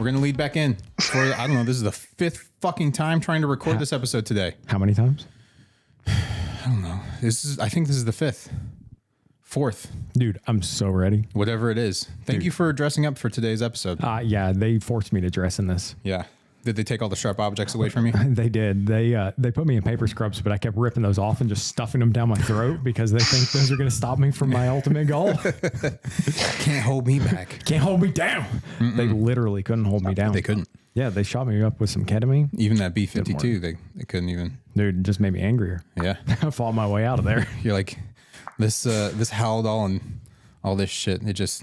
going to lead back in for, I don't know, this is the 5th fucking time trying to record this episode today. How many times? I don't know. I think this is the 5th. 4th. Dude, I'm so ready. Whatever it is. Thank you for dressing up for today's episode. Yeah, they forced me to dress in this. Yeah. Did they take all the sharp objects away from you? They did. They put me in paper scrubs, but I kept ripping those off and just stuffing them down my throat because they think those are going to stop me from my ultimate goal. Can't hold me back. Can't hold me down. Mm-mm. They literally couldn't hold me down. They couldn't. Yeah, they shot me up with some ketamine. Even that B-52, they couldn't even. Dude, it just made me angrier. Yeah. I fought my way out of there. You're like, this Haldol and all this shit, it just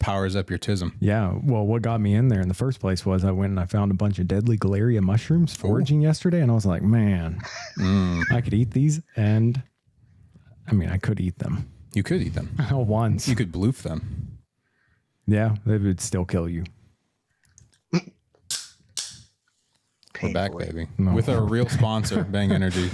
powers up your tism. Yeah. Well, what got me in there in the first place was I went and I found a bunch of deadly Galeria mushrooms foraging yesterday. And I was like, man, I could eat these. And I mean, I could eat them. You could eat them. Once. You could bloof them. Yeah. They would still kill you. We're back, baby. No. With our real sponsor, Bang Energy.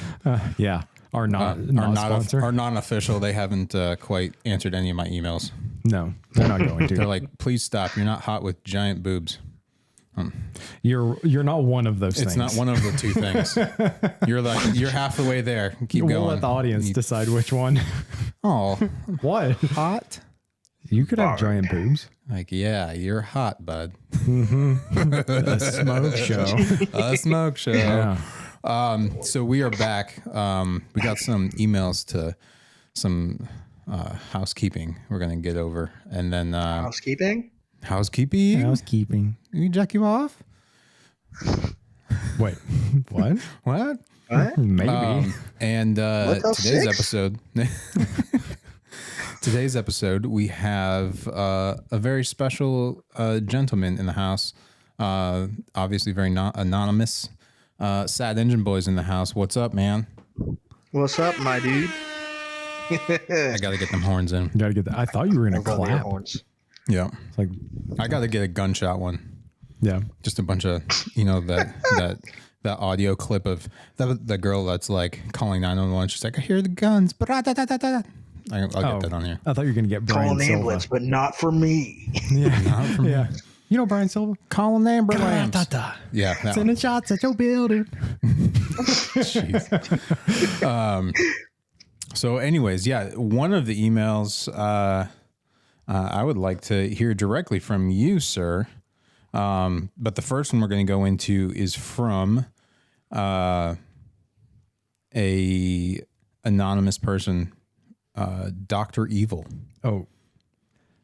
Yeah. Our non-official. They haven't quite answered any of my emails. No, they're not going to. They're like, please stop. You're not hot with giant boobs. You're not one of those things. It's not one of the two things. You're half the way there. Keep going. We'll let the audience decide which one. Oh, what? Hot? You could have giant boobs. Like, yeah, you're hot, bud. Mm-hmm. A smoke show. A smoke show. Yeah. So we are back. We got some emails to some housekeeping we're going to get over. And then Housekeeping. You jack you off? Wait, what? What? Maybe. And today's episode, we have a very special gentleman in the house. Obviously very anonymous. Sad Engine Boys in the house. What's up, man? What's up, my dude? I gotta get them horns in. You gotta get that. I thought you were gonna clap. Horns. Yeah, it's like I gotta get a gunshot one. Yeah, just a bunch of that audio clip of the girl that's like calling 911. She's like, I hear the guns. I'll get that on here. I thought you were gonna get Brian Call an Silva. ambulance, but not for me. Yeah, not for me. You know Brian Silva? Call an ambulance. Yeah. Sending shots at your building. Jeez. So anyways, one of the emails I would like to hear directly from you, sir. But the first one we're going to go into is from a anonymous person, Dr. Evil. Oh.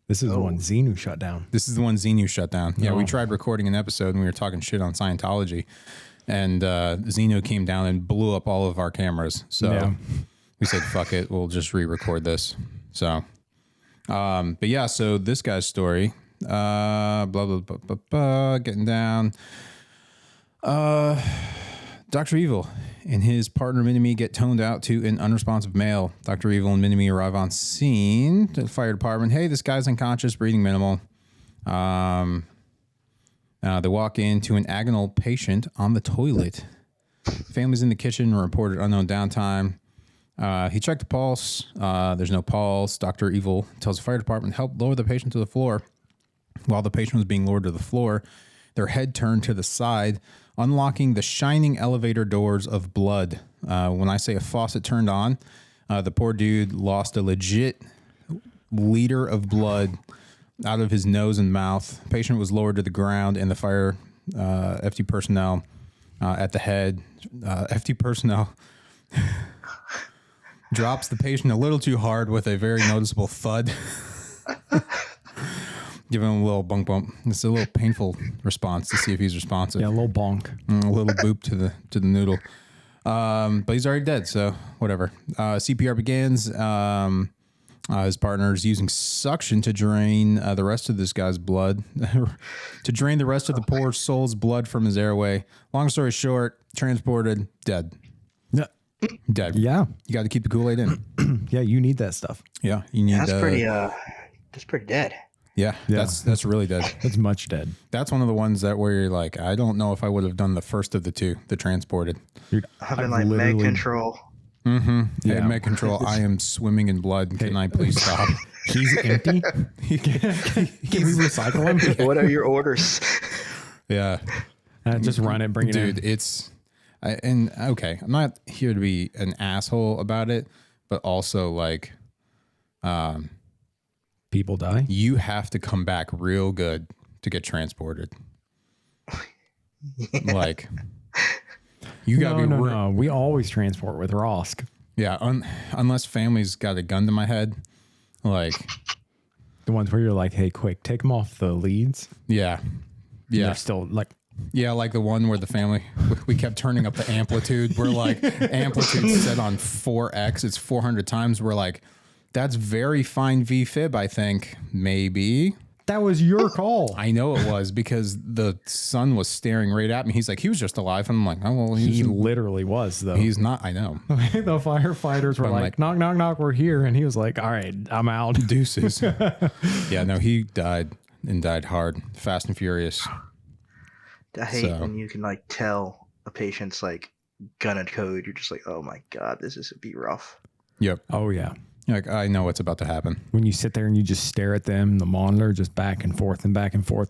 This is the one Xenu shut down. This is the one Xenu shut down. Yeah, we tried recording an episode and we were talking shit on Scientology. And Xenu came down and blew up all of our cameras. So we said, fuck it, we'll just re-record this. So, so this guy's story, blah, blah, blah, blah, blah, getting down. Dr. Evil and his partner Minimi get toned out to an unresponsive male. Dr. Evil and Minimi arrive on scene to the fire department. Hey, this guy's unconscious, breathing minimal. They walk into an agonal patient on the toilet. Family's in the kitchen and reported unknown downtime. He checked the pulse. There's no pulse. Dr. Evil tells the fire department to help lower the patient to the floor. While the patient was being lowered to the floor, their head turned to the side, unlocking the shining elevator doors of blood. When I say a faucet turned on, the poor dude lost a legit liter of blood out of his nose and mouth. The patient was lowered to the ground, and the fire FT personnel at the head. FT personnel drops the patient a little too hard with a very noticeable thud. Give him a little bump. It's a little painful response to see if he's responsive. Yeah, a little bonk. A little boop to the noodle. But he's already dead, so whatever. CPR begins. His partner's using suction to drain the rest of this guy's blood, to drain the rest of the poor soul's blood from his airway. Long story short, transported, dead. Yeah. Dead. Yeah. You got to keep the Kool-Aid in. Yeah, you need that stuff. Yeah, you need. That's pretty dead. Yeah, that's really dead. That's much dead. That's one of the ones that where you're like, I don't know if I would have done the first of the two, the transported. Dude, I've been like med control. Mm-hmm. Yeah, med control. I am swimming in blood. Can I please stop? He's empty. Can we recycle him? What are your orders? Yeah. Just run it, bring it in. Dude, okay, I'm not here to be an asshole about it, but also like, People die. you have to come back real good to get transported. Like, you gotta No. We always transport with Rosk. Yeah, unless family's got a gun to my head, like The ones where you're like, hey, quick, take them off the leads. yeah, They're still like, yeah, like the one where the family we kept turning up the amplitude. We're like, amplitude set on 4x, it's 400 times. We're like, that's very fine V-fib, I think. Maybe. that was your call. I know it was because the sun was staring right at me. He's like, he was just alive. And I'm like, oh, well, He literally was, though. he's not. I know. The firefighters were I'm like, like, knock, knock, knock, we're here. And he was like, all right, I'm out. Deuces. Yeah, no, he died and died hard. Fast and furious. I hate when you can like tell a patient's like gonna code. You're just like, oh my god, this is be rough. Yep. Oh, yeah. You're like, I know what's about to happen. When you sit there and you just stare at them, the monitor, just back and forth,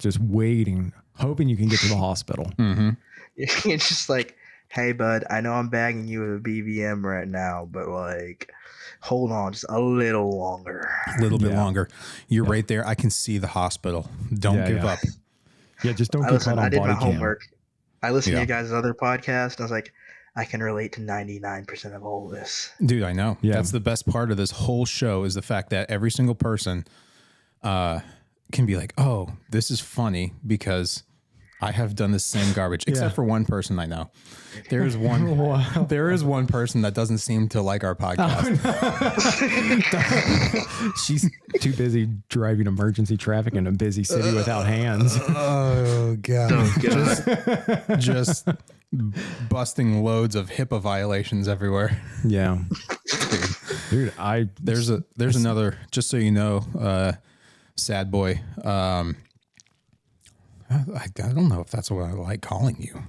just waiting, hoping you can get to the hospital. Mm-hmm. It's just like, hey, bud, I know I'm bagging you with a BVM right now, but like, hold on just a little longer. A little bit longer. You're right there. I can see the hospital. Don't give up. Yeah, just don't get caught on I did body my cam. homework. I listened to you guys' other podcast, and I was like, I can relate to 99% of all this. Dude, I know. Yeah. That's the best part of this whole show is the fact that every single person can be like, oh, this is funny because I have done the same garbage, except for one person I know. There is one. There is one person that doesn't seem to like our podcast. She's too busy driving emergency traffic in a busy city without hands. Oh god! Just busting loads of HIPAA violations everywhere. Yeah, dude. There's another. Just so you know, sad boy. I don't know if that's what I like calling you.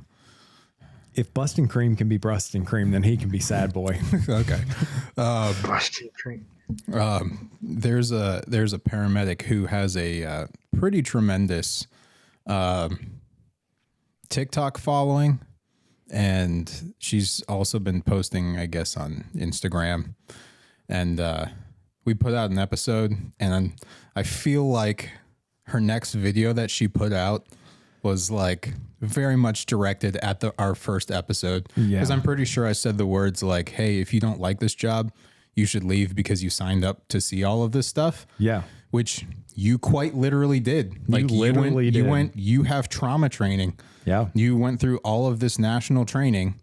If Bustin' Cream can be Bustin' Cream, then he can be Sad Boy. Okay. Bustin' Cream. There's a paramedic who has a pretty tremendous TikTok following, and she's also been posting, I guess, on Instagram. And we put out an episode, and I feel like her next video that she put out was like very much directed at our first episode. Because I'm pretty sure I said the words like, hey, if you don't like this job, you should leave because you signed up to see all of this stuff. Yeah. Which you quite literally did. Like you have trauma training. Yeah. You went through all of this national training.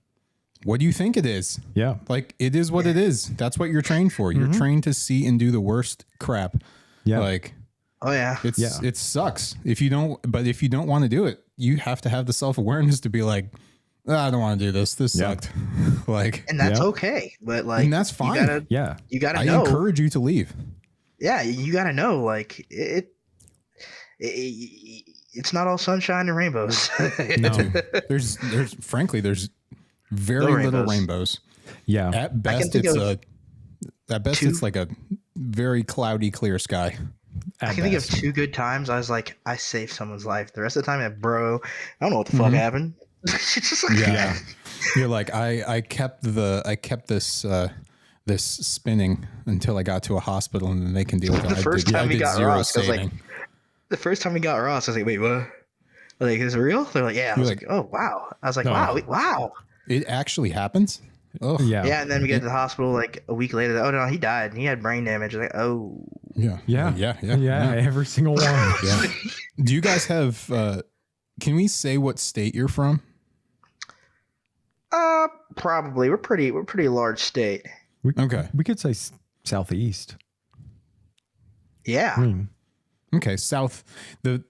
What do you think it is? Yeah. Like it is what it is. That's what you're trained for. You're trained to see and do the worst crap. Yeah. Like, oh yeah. It sucks if you don't want to do it, you have to have the self-awareness to be like, I don't want to do this. This sucked. Like, and that's okay. But like, and that's fine. You gotta I know. encourage you to leave. Yeah. You gotta know, like it's not all sunshine and rainbows. No, there's there's very little rainbows. Yeah. At best, it's like a very cloudy, clear sky. I can think of 2 good times. I was like, I saved someone's life. The rest of the time, bro, I don't know what the fuck happened. Just like, yeah. You're like, I kept this spinning until I got to a hospital, and then they can deal with it. The first time we got Ross, I was like, wait, what? I was like, is it real? They're like, yeah. I was like, oh wow. I was like, wow. It actually happens. Oh yeah. Yeah, and then we get to the hospital like a week later. Oh no, he died. And he had brain damage. Like, oh. Yeah. Every single one. Yeah. Do you guys have? Can we say what state you're from? Probably. We're pretty large state. Okay. We could say southeast. Yeah. Okay, south. But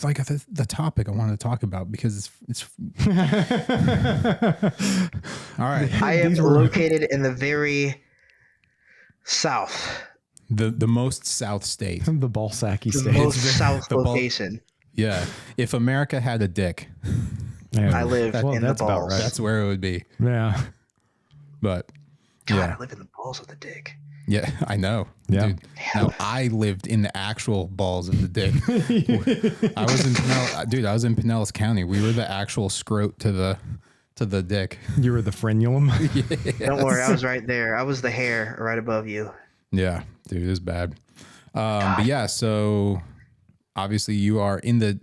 like the topic I wanted to talk about because it's all right. I am located in the very south. The most south state. The Balsaki The state. most south location. Yeah. If America had a dick, I live in the that's about balls. right. that's where it would be. Yeah. But God, yeah. I live in the balls of the dick. Yeah, I know. Yeah. Dude. No, I lived in the actual balls of the dick. I was in I was in Pinellas County. We were the actual scrote to the dick. You were the frenulum. Don't worry, I was right there. I was the hair right above you. Yeah, dude, it was bad. But yeah, so obviously you are in the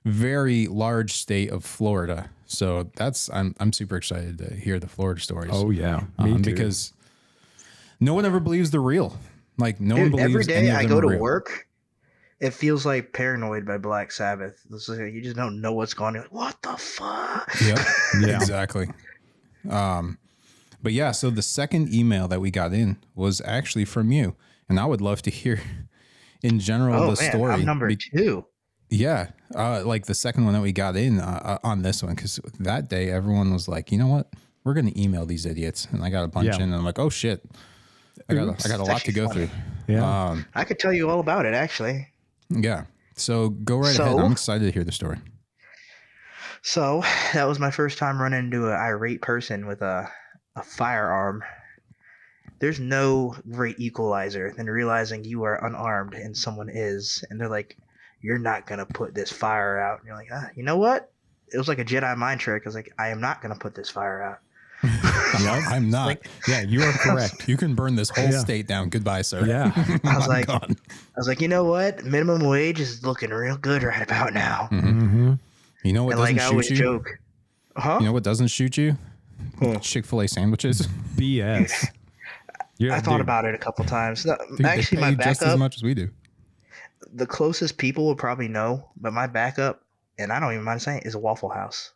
very large state of Florida. So I'm super excited to hear the Florida stories. Oh yeah, me too. Because no one ever believes they're real. Like no one Dude, believes every any day of I them go are to real. work, it feels like Paranoid by Black Sabbath. It's like you just don't know what's going on. Like, what the fuck? Yep. Yeah. Exactly. But yeah, so the second email that we got in was actually from you. And I would love to hear in general Oh the man, story. I'm number 2. Yeah. Like the second one that we got in on this one. Because that day everyone was like, you know what? We're going to email these idiots. And I got a bunch in and I'm like, oh shit. I got a lot to go through. Yeah. I could tell you all about it, actually. Yeah. So go right ahead. I'm excited to hear the story. So that was my first time running into an irate person with a firearm. There's no great equalizer than realizing you are unarmed and someone is, and they're like, "You're not gonna put this fire out." And you're like, you know what? It was like a Jedi mind trick. I was like, I am not gonna put this fire out. I'm not. Like, Yeah, you are correct. You can burn this whole state down. Goodbye, sir. Yeah. I was like, you know what? Minimum wage is looking real good right about now. Mm-hmm. You know what And doesn't like I always shoot you? joke, huh? You know what doesn't shoot you? Huh. Chick-fil-A sandwiches. BS. Yeah, I thought about it a couple times. No, Dude, actually, they my pay just as backup, much as we do. the closest people would probably know, but my backup, and I don't even mind saying it, is a Waffle House.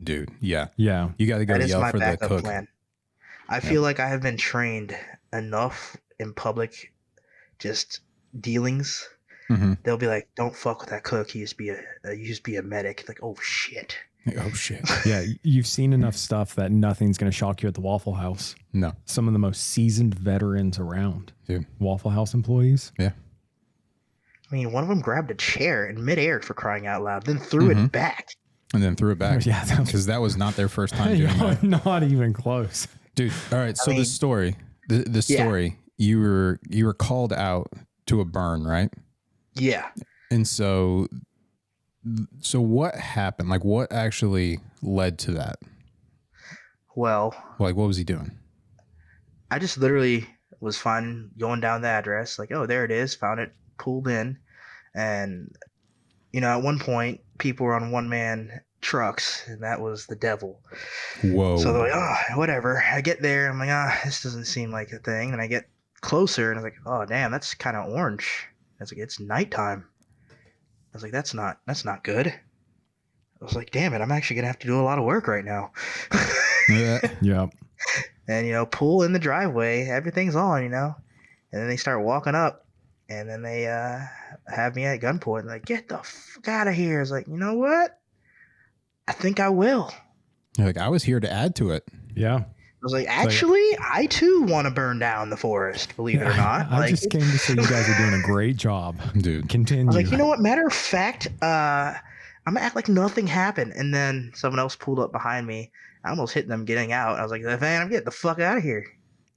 Dude, yeah. Yeah. You got to go That is yell my for the backup cook. plan. I feel like I have been trained enough in public just dealings. Mm-hmm. They'll be like, "Don't fuck with that cook. He used to be a medic." Like, oh shit. Oh shit. Yeah. You've seen enough stuff that nothing's going to shock you at the Waffle House. No, Some of the most seasoned veterans around. dude. Waffle House employees. Yeah. I mean, one of them grabbed a chair in midair for crying out loud, then threw it back. And then threw it back. Yeah, because that was not their first time doing that. Not even close. Dude, all right. So mean, the story, the story, you were called out to a burn, right? Yeah. And so what happened? Like, what actually led to that? Well, Like, what was he doing? I just literally was fine going down the address, like, oh, there it is, found it, pulled in, and at one point, people were on one-man trucks, and that was the devil. Whoa. So they're like, oh, whatever. I get there, I'm like, this doesn't seem like a thing, and I get closer, and I was like, oh, damn, that's kind of orange. I was like, it's nighttime. I was like, that's not good. I was like, damn it, I'm actually gonna have to do a lot of work right now. Yeah. Yeah. And pull in the driveway, everything's on, and then they start walking up, and then they have me at gunpoint, like, get the fuck out of here. I was like, you know what? I think I will. You're like, I was here to add to it. Yeah. I was like, actually, I too want to burn down the forest, believe it or not. I Like, just came to say you guys are doing a great job. Dude. Continue. I was like, you know what? Matter of fact, I'm gonna act like nothing happened. And then someone else pulled up behind me. I almost hit them getting out. I was like, man, I'm getting the fuck out of here.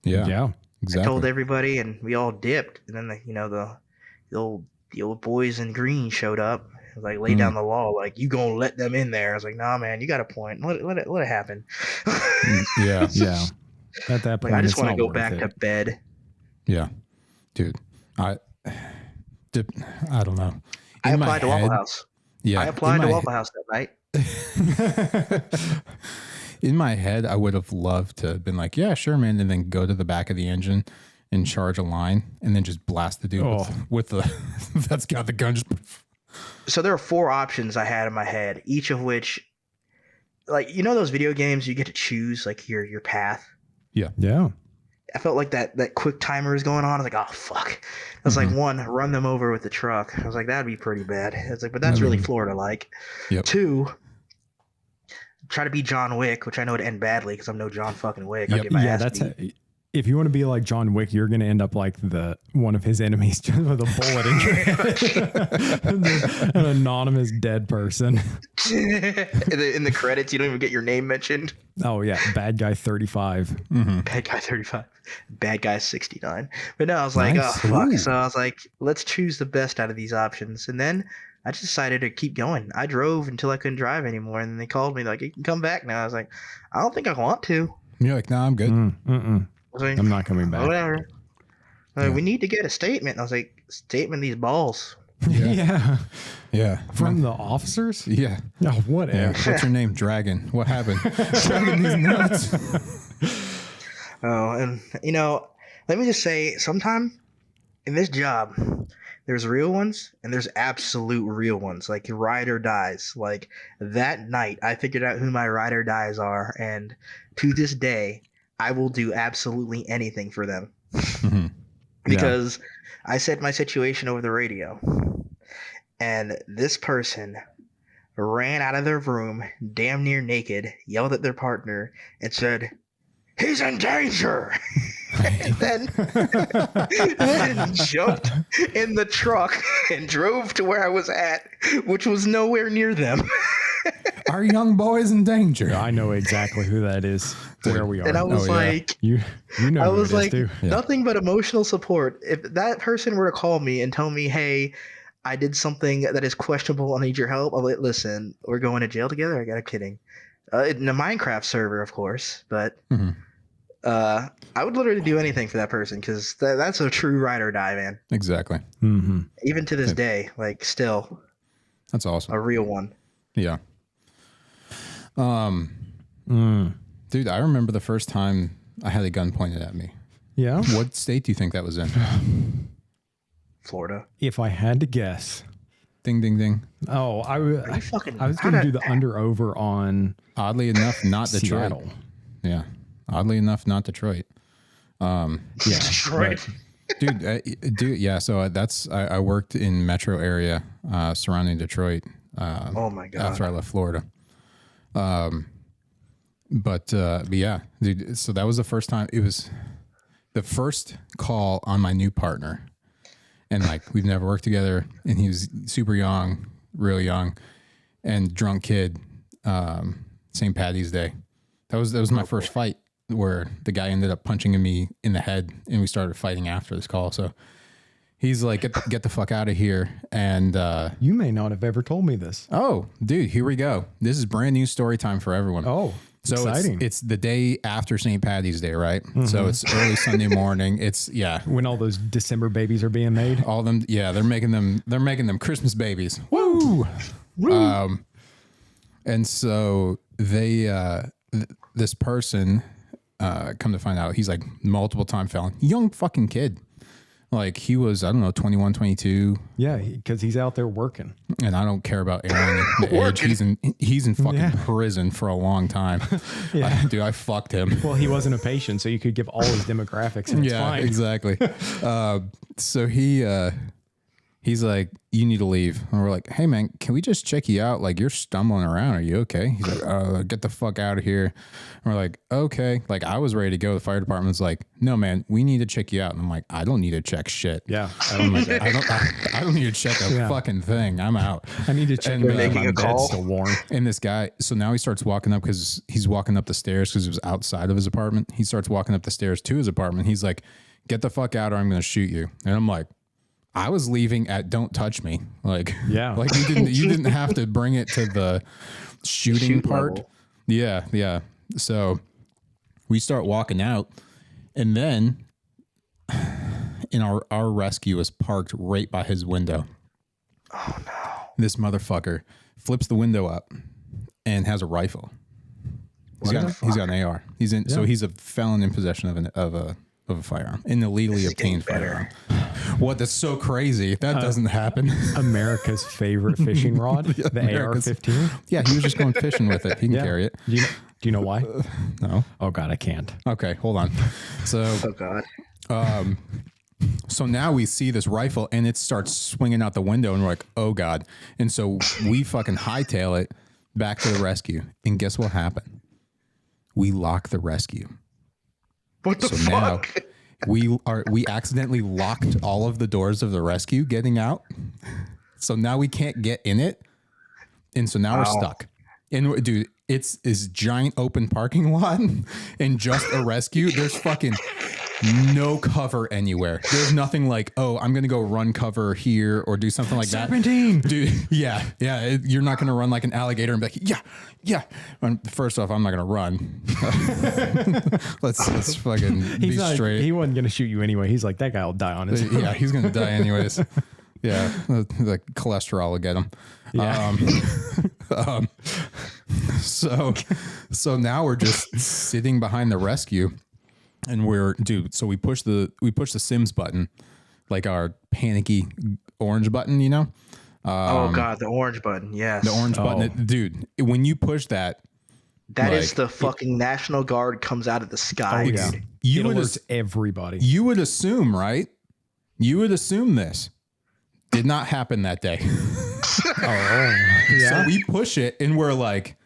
Yeah. Yeah. Exactly. I told everybody, and we all dipped. And then the old boys in green showed up. I was like, lay down the law, like, you gonna let them in there? I was like, nah, man, you got a point. Let it happen. Yeah. Yeah. At that point, Like, I just it's want not to go worth back it. to bed. Yeah. Dude. I don't know. I In my applied to Waffle head- House. Yeah. I applied in to my- Waffle House that night. In my head, I would have loved to have been like, yeah, sure, man. And then go to the back of the engine and charge a line and then just blast the dude with the, that's got the gun. Just, So there are 4 options I had in my head, each of which, like, those video games you get to choose, like, your path. Yeah. I felt like that quick timer was going on. I was like, oh, fuck. I was like, 1, run them over with the truck. I was like, that'd be pretty bad. I was like, but that's really Florida-like. Yep. 2, try to be John Wick, which I know would end badly because I'm no John fucking Wick. I'll get my Yeah. ass That's beat. if you want to be like John Wick, you're going to end up like one of his enemies just with a bullet in your head. An anonymous dead person. In the credits, you don't even get your name mentioned. Oh yeah, bad guy 35. Mm-hmm. Bad guy 35. Bad guy 69. But no, I was like, Nice. oh fuck. Ooh. So I was like, let's choose the best out of these options. And then I just decided to keep going. I drove until I couldn't drive anymore, and then they called me like, you can come back now. I was like, I don't think I want to. You're like, nah, I'm good. Mm-mm. I was like, I'm not coming back. whatever. Like, Yeah. we need to get a statement. I was like, statement these balls. Yeah. Yeah. From the officers? Yeah. Oh, whatever. Yeah. What's your name? Dragon. What happened? Dragon these nuts. Oh, and let me just say, sometime in this job, there's real ones and there's absolute real ones, like ride or dies. Like that night, I figured out who my ride or dies are, and to this day, I will do absolutely anything for them Mm-hmm. because I said my situation over the radio, and this person ran out of their room, damn near naked, yelled at their partner, and said, "He's in danger!" and then jumped in the truck and drove to where I was at, which was nowhere near them. Our young boy's in danger. I know exactly who that is, where we are. And I was Oh, yeah. like, you know I who was it is, like, too. Yeah. nothing but emotional support. If that person were to call me and tell me, hey, I did something that is questionable, I need your help, I'll like, listen, we're going to jail together? I got kidding. In a Minecraft server, of course, but Mm-hmm. I would literally do anything for that person because that's a true ride or die, man. Exactly. Mm-hmm. Even to this day, like still That's awesome. a real one. Yeah. Mm. Dude, I remember the first time I had a gun pointed at me. Yeah. What state do you think that was in? Florida. If I had to guess. Ding, ding, ding. Oh, Are you fucking? I was going to do the under over on Oddly enough, not Detroit. Seattle. Yeah. Oddly enough, not Detroit. Yeah. Detroit. Dude. Yeah. So I worked in metro area surrounding Detroit. Oh my god. After I left Florida. But yeah, dude. So that was the first time. It was the first call on my new partner, and like we've never worked together, and he was super young, real young, and drunk kid. St. Patty's Day. That was my first fight where the guy ended up punching me in the head, and we started fighting after this call. So he's like, get the fuck out of here. And You may not have ever told me this. oh, dude, here we go. This is brand new story time for everyone. Oh, so exciting. it's the day after St. Patty's Day, right? So it's early Sunday morning. It's When all those December babies are being made. all them. Yeah, they're making them Christmas babies. Woo! And so they this person come to find out he's like multiple time felon, young fucking kid. Like he was, I don't know, 21, 22. Yeah, because he's out there working. And I don't care about Aaron the age. He's in fucking prison for a long time. Dude, I fucked him. Well, he wasn't a patient, so you could give all his demographics and it's fine. Exactly. So he's like, you need to leave. And we're like, hey man, can we just check you out? Like you're stumbling around. Are you okay? He's like, get the fuck out of here. And we're like, okay. Like I was ready to go. The fire department's like, no man, we need to check you out. And I'm like, I don't need to check shit. Yeah. I don't need to check a fucking thing. I'm out. I need to check And, whether making my a bed's call. still warm. And this guy, so now he starts walking up because he's walking up the stairs because it was outside of his apartment. He starts walking up the stairs to his apartment. He's like, get the fuck out or I'm going to shoot you. And I'm like, I was leaving at don't touch me. Like, Yeah. like you didn't have to bring it to the shooting Shoot part. level. Yeah. Yeah. So we start walking out and then our rescue is parked right by his window. Oh no. This motherfucker flips the window up and has a rifle. He's got an AR. So he's a felon in possession of a firearm, an illegally obtained firearm. What? That's so crazy. That doesn't happen. America's favorite fishing rod, the AR-15. Yeah, he was just going fishing with it. He can carry it. Do you know why? No. Oh God, I can't. Okay, hold on. So Oh god. So now we see this rifle and it starts swinging out the window and we're like, oh God. And so we fucking hightail it back to the rescue. And guess what happened? We lock the rescue. What the So fuck? now we accidentally locked all of the doors of the rescue getting out. So now we can't get in it. And so now we're stuck. And dude, it's this giant open parking lot and just a rescue. There's fucking no cover anywhere. There's nothing like, oh, I'm going to go run cover here or do something like Serpentine. that. Dude, yeah. You're not going to run like an alligator and be like, yeah. First off, I'm not going to run. let's fucking be straight. He wasn't going to shoot you anyway. He's like, that guy will die on his own. Yeah, he's going to die anyways. Yeah, the cholesterol will get him. Yeah. So now we're just sitting behind the rescue, and so we push the Sims button, like our panicky orange button, you know. Oh god, the orange button. Yes, the orange button, dude. When you push that, that is the fucking National Guard comes out of the sky. Oh, yeah. Dude. It alerts everybody. You would assume, right? You would assume this did not happen that day. Yeah. So we push it and we're like,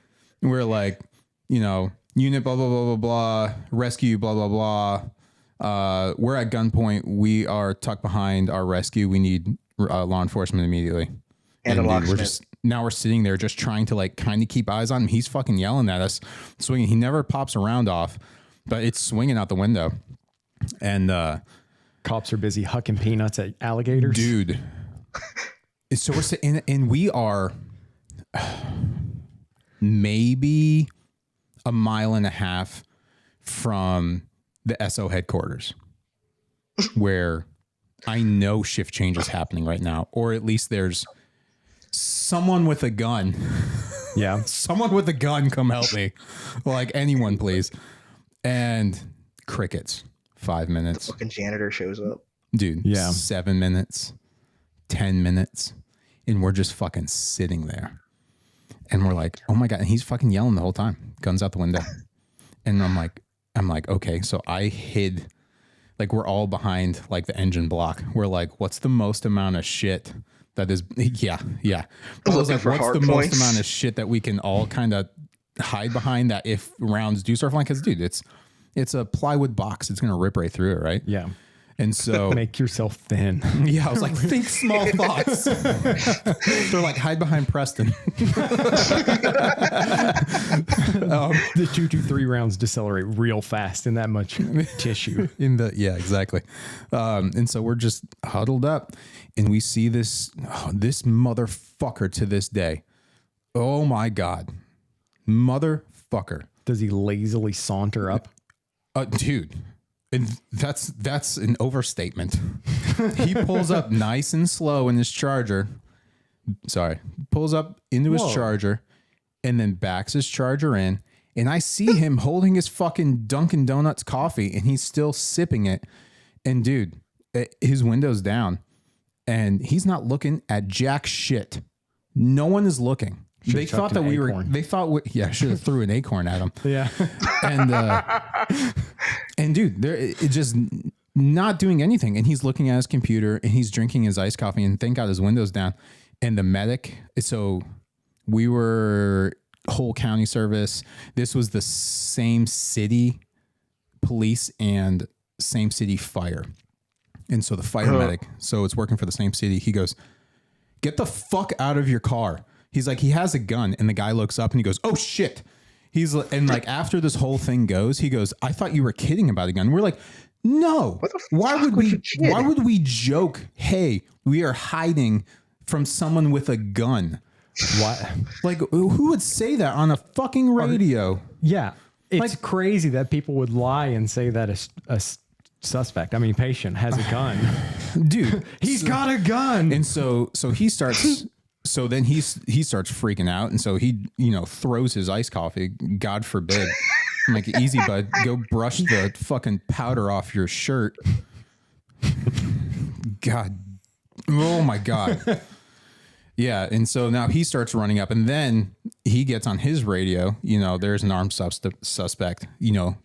you know, unit blah blah blah blah blah, rescue blah blah blah. We're at gunpoint. We are tucked behind our rescue. We need law enforcement immediately. And a dude, we're sitting there just trying to like kind of keep eyes on him. He's fucking yelling at us, swinging. He never pops a round off, but it's swinging out the window. And cops are busy hucking peanuts at alligators. Dude. So we're sitting, and we are maybe a mile and a half from the SO headquarters, where I know shift change is happening right now, or at least there's someone with a gun. Yeah. Someone with a gun, come help me. Like anyone, please. And crickets, 5 minutes. The fucking janitor shows up. Dude, yeah. 7 minutes, 10 minutes. And we're just fucking sitting there. And we're like, oh my God. And he's fucking yelling the whole time. Guns out the window. And I'm like, okay. So I hid, like we're all behind like the engine block. We're like, what's the most amount of shit that is, yeah. But I was like, what's the most amount of shit that we can all kind of hide behind that if rounds do start flying? Because dude, it's a plywood box. It's going to rip right through it, right? Yeah. And so make yourself thin. Yeah, I was like, think small thoughts. They're like, hide behind Preston. The 223 rounds decelerate real fast in that much tissue. Yeah, exactly. And so we're just huddled up, and we see this motherfucker to this day. Oh my God, motherfucker! Does he lazily saunter up? Dude. And that's an overstatement. He pulls up nice and slow in his Charger. Pulls up into his Charger and then backs his Charger in. And I see him holding his fucking Dunkin' Donuts coffee and he's still sipping it. And dude, his window's down and he's not looking at jack shit. No one is looking. They thought that should have threw an acorn at him. Yeah. And dude, it's just not doing anything. And he's looking at his computer and he's drinking his iced coffee and thank God his window's down. And the medic, so we were whole county service. This was the same city police and same city fire. And so the fire medic, so it's working for the same city. He goes, get the fuck out of your car. He's like, he has a gun. And the guy looks up and he goes, oh shit. And like, after this whole thing goes, he goes, I thought you were kidding about a gun. We're like, no, why would we joke? Hey, we are hiding from someone with a gun. What? Like, who would say that on a fucking radio? Yeah. It's crazy that people would lie and say that a suspect, patient has a gun. Dude, he's got a gun. And so he starts... So then he starts freaking out. And so he, throws his iced coffee. God forbid. I'm like, easy, bud. Go brush the fucking powder off your shirt. God. Oh my God. Yeah. And so now he starts running up and then he gets on his radio. There's an armed suspect.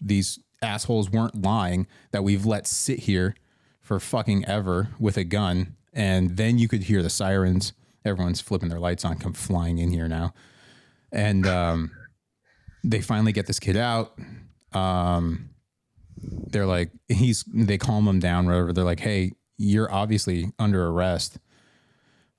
These assholes weren't lying that we've let sit here for fucking ever with a gun. And then you could hear the sirens. Everyone's flipping their lights on, come flying in here now. And they finally get this kid out. they're like, they calm him down, whatever. They're like, hey, you're obviously under arrest.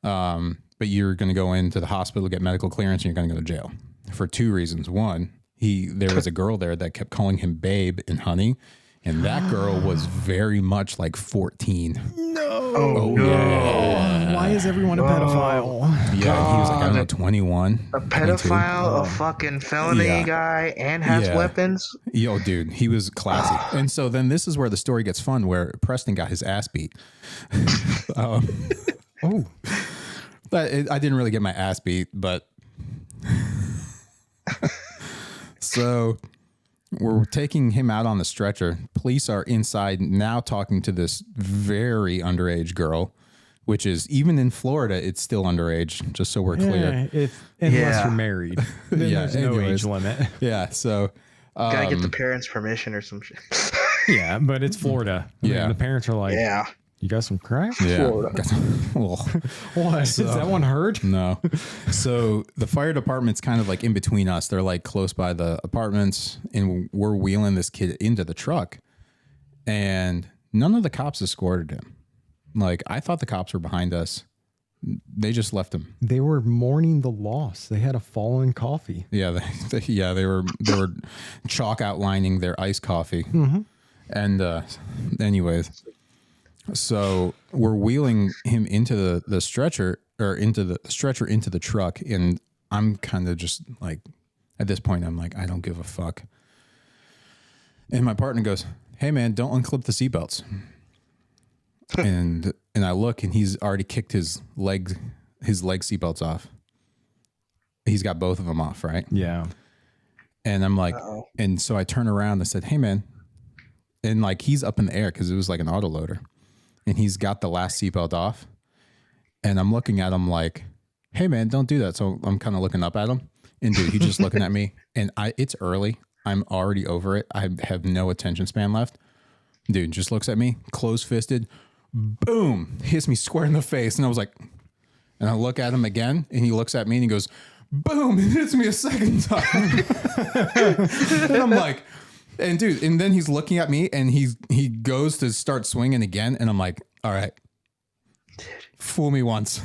But you're going to go into the hospital, get medical clearance, and you're going to go to jail for 2 reasons. One, there was a girl there that kept calling him babe and honey. And that girl was very much like 14. No. Oh, no. Yeah. Why is everyone a pedophile? Yeah, he was like, I don't know, 21. A pedophile, a fucking felony guy, and has weapons. Yo, dude, he was classy. And so then this is where the story gets fun, where Preston got his ass beat. Oh. But I didn't really get my ass beat, but... So... We're taking him out on the stretcher. Police are inside now talking to this very underage girl, which is, even in Florida, it's still underage, just so we're clear. Unless you're married. Then there's no age limit. Yeah, so... Gotta get the parents' permission or some shit. Yeah, but it's Florida. I mean, the parents are like, yeah. You got some crack? Yeah. Florida. What? Does that one hurt? No. So the fire department's kind of like in between us. They're like close by the apartments, and we're wheeling this kid into the truck, and none of the cops escorted him. Like, I thought the cops were behind us. They just left him. They were mourning the loss. They had a fallen coffee. Yeah, they were chalk outlining their iced coffee. Mm-hmm. And anyways, so we're wheeling him into the stretcher, or into the truck, and I'm kind of just like, at this point, I'm like, I don't give a fuck. And my partner goes, "Hey man, don't unclip the seatbelts." and I look, and he's already kicked his leg seatbelts off. He's got both of them off, right? Yeah. And I'm like, and so I turn around and I said, "Hey man," and like, he's up in the air because it was like an autoloader, and he's got the last seatbelt off, and I'm looking at him like, "Hey man, don't do that." So I'm kind of looking up at him, and dude, he's just looking at me, and it's early. I'm already over it. I have no attention span left. Dude just looks at me, close-fisted, boom, hits me square in the face. And I was like, and I look at him again, and he looks at me and he goes, boom, and hits me a second time. And I'm like, and dude, and then he's looking at me, and he goes to start swinging again. And I'm like, all right, fool me once.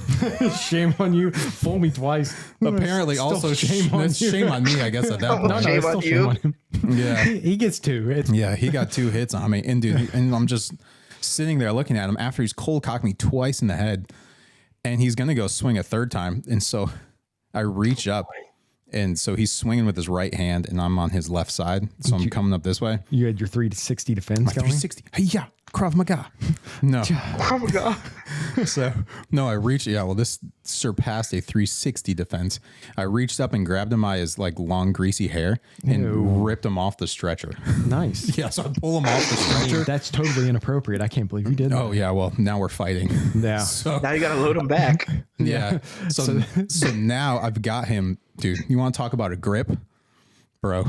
Shame on you. Fool me twice. Apparently also shame on me, I guess, at that point. No, shame on you. On him. Yeah. He gets 2. Yeah, he got 2 hits on me. And dude, and I'm just sitting there looking at him after he's cold cocked me twice in the head, and he's going to go swing a third time. And so I reach up, and so he's swinging with his right hand, and I'm on his left side. So I'm coming up this way. You had your 360 defense going? 360. Hey, yeah. Krav Maga. No. Krav Maga. So, no, I reached, this surpassed a 360 defense. I reached up and grabbed him by his like long greasy hair and ripped him off the stretcher. Nice. Yeah, so I pull him off the stretcher. That's totally inappropriate. I can't believe you did that. Oh, yeah, well, now we're fighting. Yeah. So, Now you gotta load him back. yeah. So now I've got him, dude. You want to talk about a grip? Bro,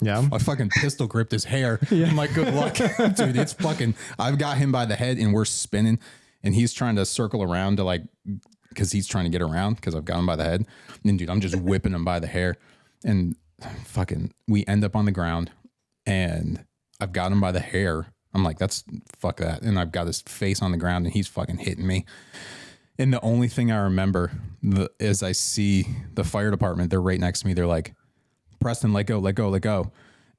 Yeah. I fucking pistol gripped his hair. Yeah. I'm like, good luck, dude. It's fucking, I've got him by the head, and we're spinning, and he's trying to circle around to like, because he's trying to get around because I've got him by the head. And dude, I'm just whipping him by the hair, and fucking, we end up on the ground, and I've got him by the hair. I'm like, fuck that. And I've got his face on the ground, and he's fucking hitting me. And the only thing I remember is I see the fire department. They're right next to me. They're like, "Preston, let go, let go, let go."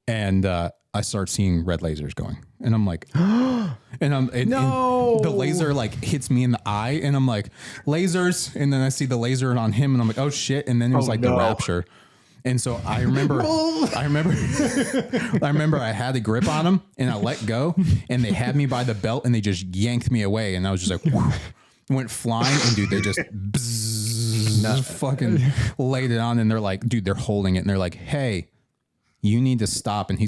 And I start seeing red lasers going, and I'm like, and the laser like hits me in the eye, and I'm like, lasers. And then I see the laser on him, and I'm like, oh shit. And then it was the rapture. And so I remember I had a grip on him, and I let go, and they had me by the belt, and they just yanked me away. And I was just like, whoosh, went flying, and dude, they just fucking laid it on, and they're like, dude, they're holding it, and they're like, "Hey, you need to stop." And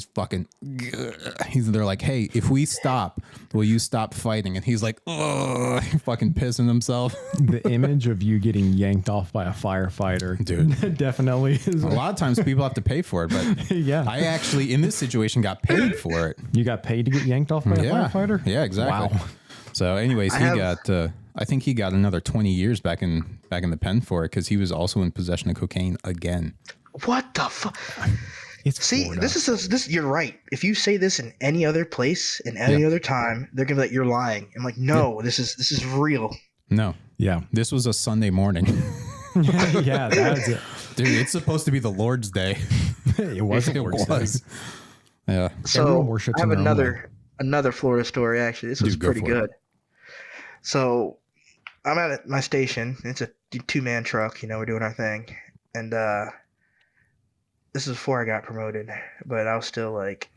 they're like, "Hey, if we stop, will you stop fighting?" And he's like, "Oh," fucking pissing himself. The image of you getting yanked off by a firefighter, dude, definitely is. A lot of times people have to pay for it, but yeah, I actually in this situation got paid for it. You got paid to get yanked off by a firefighter? Yeah, exactly. Wow. So, anyways, I think he got another 20 years back in the pen for it, because he was also in possession of cocaine again. What the fuck? It's See, Florida. this. You're right. If you say this in any other place, in any other time, they're gonna be like, "You're lying." I'm like, "No, this is real." No. Yeah. This was a Sunday morning. Yeah, that's it. Dude, it's supposed to be the Lord's Day. It wasn't It Lord's was. Day. Yeah. So Everyone worships I have in their own way. another Florida story. Actually, this was Dude, go pretty for it. good. So I'm at my station. It's a 2-man truck. We're doing our thing, and this is before I got promoted, but I was still like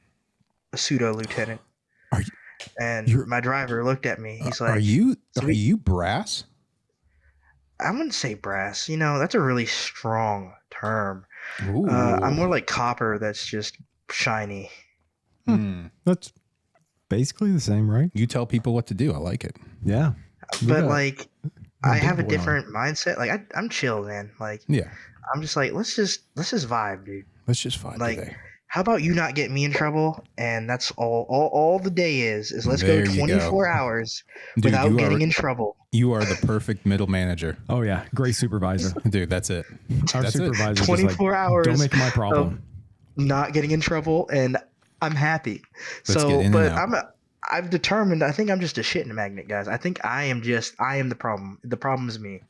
a pseudo lieutenant. Are you, And my driver looked at me. He's like, are you so are you brass? I wouldn't say brass. That's a really strong term. Ooh. I'm more like copper that's just shiny. That's basically the same, right? You tell people what to do. I like it. Yeah. But like, I have a big boy on. different mindset. Like, I'm chill, man. Like, Yeah. I'm just like, let's just vibe, dude. Let's just vibe Like, today. how about you not get me in trouble? And that's all the day is let's There go you 24 go. hours Dude, without you getting are- in trouble. You are the perfect middle manager. Oh yeah, great supervisor. Dude, that's it. Our That's it. supervisor just 24 like, hours don't make my problem. Not getting in trouble, and I'm happy. Let's get in and out. I've determined. I think I'm just a shitting magnet, guys. I think I am the problem. The problem is me.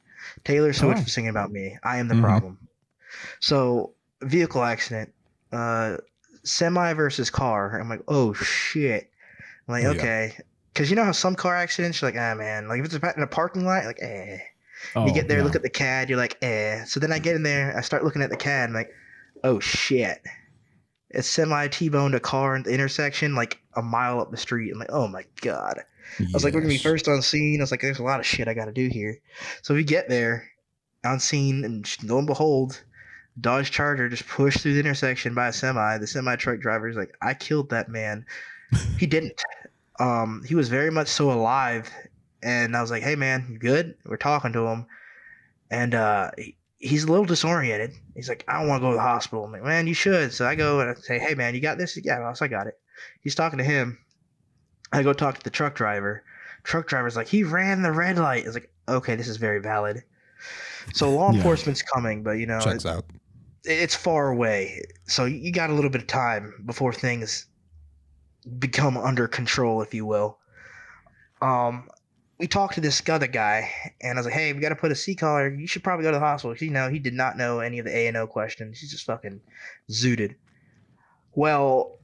Taylor Swift was singing about me. I am the problem. So vehicle accident, semi versus car. I'm like, oh shit. I'm like, Yeah. okay, because you know how some car accidents, you're like, ah man, like if it's in a parking lot, like Oh, you get there, yeah. look at the CAD, you're like, So then I get in there, I start looking at the CAD, I'm like, oh shit. It's semi T-boned a car in the intersection like a mile up the street. I'm like, oh my God. I was like, we're going to be first on scene. I was like, there's a lot of shit I got to do here. So we get there on scene, and lo and behold, Dodge Charger just pushed through the intersection by a semi. The semi truck driver is like, I killed that man. He didn't. He was very much so alive. And I was like, hey man, you good? We're talking to him. And he's a little disoriented. He's like, I don't want to go to the hospital. I'm like, man, you should. So I go and I say, hey man, you got this? Yeah, boss, I got it. He's talking to him. I go talk to the truck driver. Truck driver's like, he ran the red light. I was like, okay, this is very valid. So law enforcement's coming, but checks out. It's far away. So you got a little bit of time before things become under control, if you will. We talked to this other guy, and I was like, hey, we got to put a C-collar. You should probably go to the hospital. He did not know any of the A&O questions. He's just fucking zooted. Well,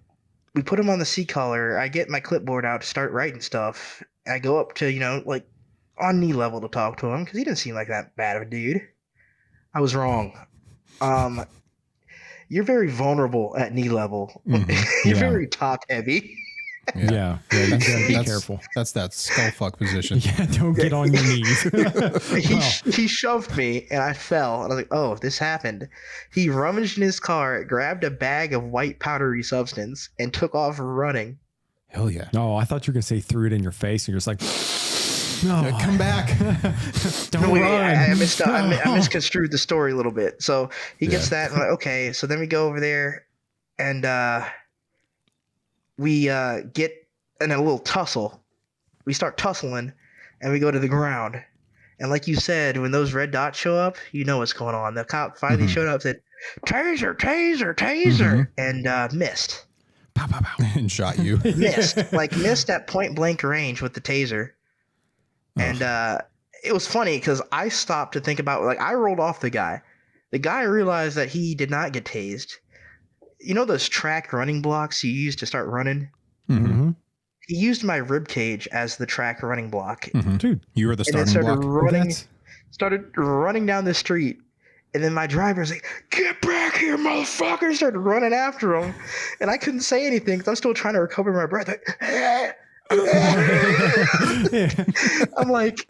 we put him on the C-collar. I get my clipboard out to start writing stuff. I go up to, like on knee level to talk to him because he didn't seem like that bad of a dude. I was wrong. You're very vulnerable at knee level. Mm-hmm. You're very top heavy. Yeah. You gotta be careful. That's that skull fuck position. Yeah, don't get on your knees. He shoved me and I fell, and I was like, oh, this happened. He rummaged in his car, grabbed a bag of white powdery substance, and took off running. Hell yeah. No, I thought you were gonna say threw it in your face, and you're just like, no, Come back. don't Wait, run. I misconstrued the story a little bit. So he gets that, and I'm like, okay. So then we go over there, and we get in a little tussle. We start tussling, and we go to the ground. And like you said, when those red dots show up, you know what's going on. The cop finally showed up, said, taser, taser, taser, and missed. Pow, pow, pow. And shot you. Missed at point blank range with the taser. And it was funny because I stopped to think about, I rolled off the guy. The guy realized that he did not get tased. You know those track running blocks you use to start running? Mm-hmm. He used my rib cage as the track running block. Mm-hmm. Dude, you were the And then starting block. started running down the street. And then my driver's like, get back here, motherfucker. Started running after him. And I couldn't say anything because I'm still trying to recover my breath. I'm like,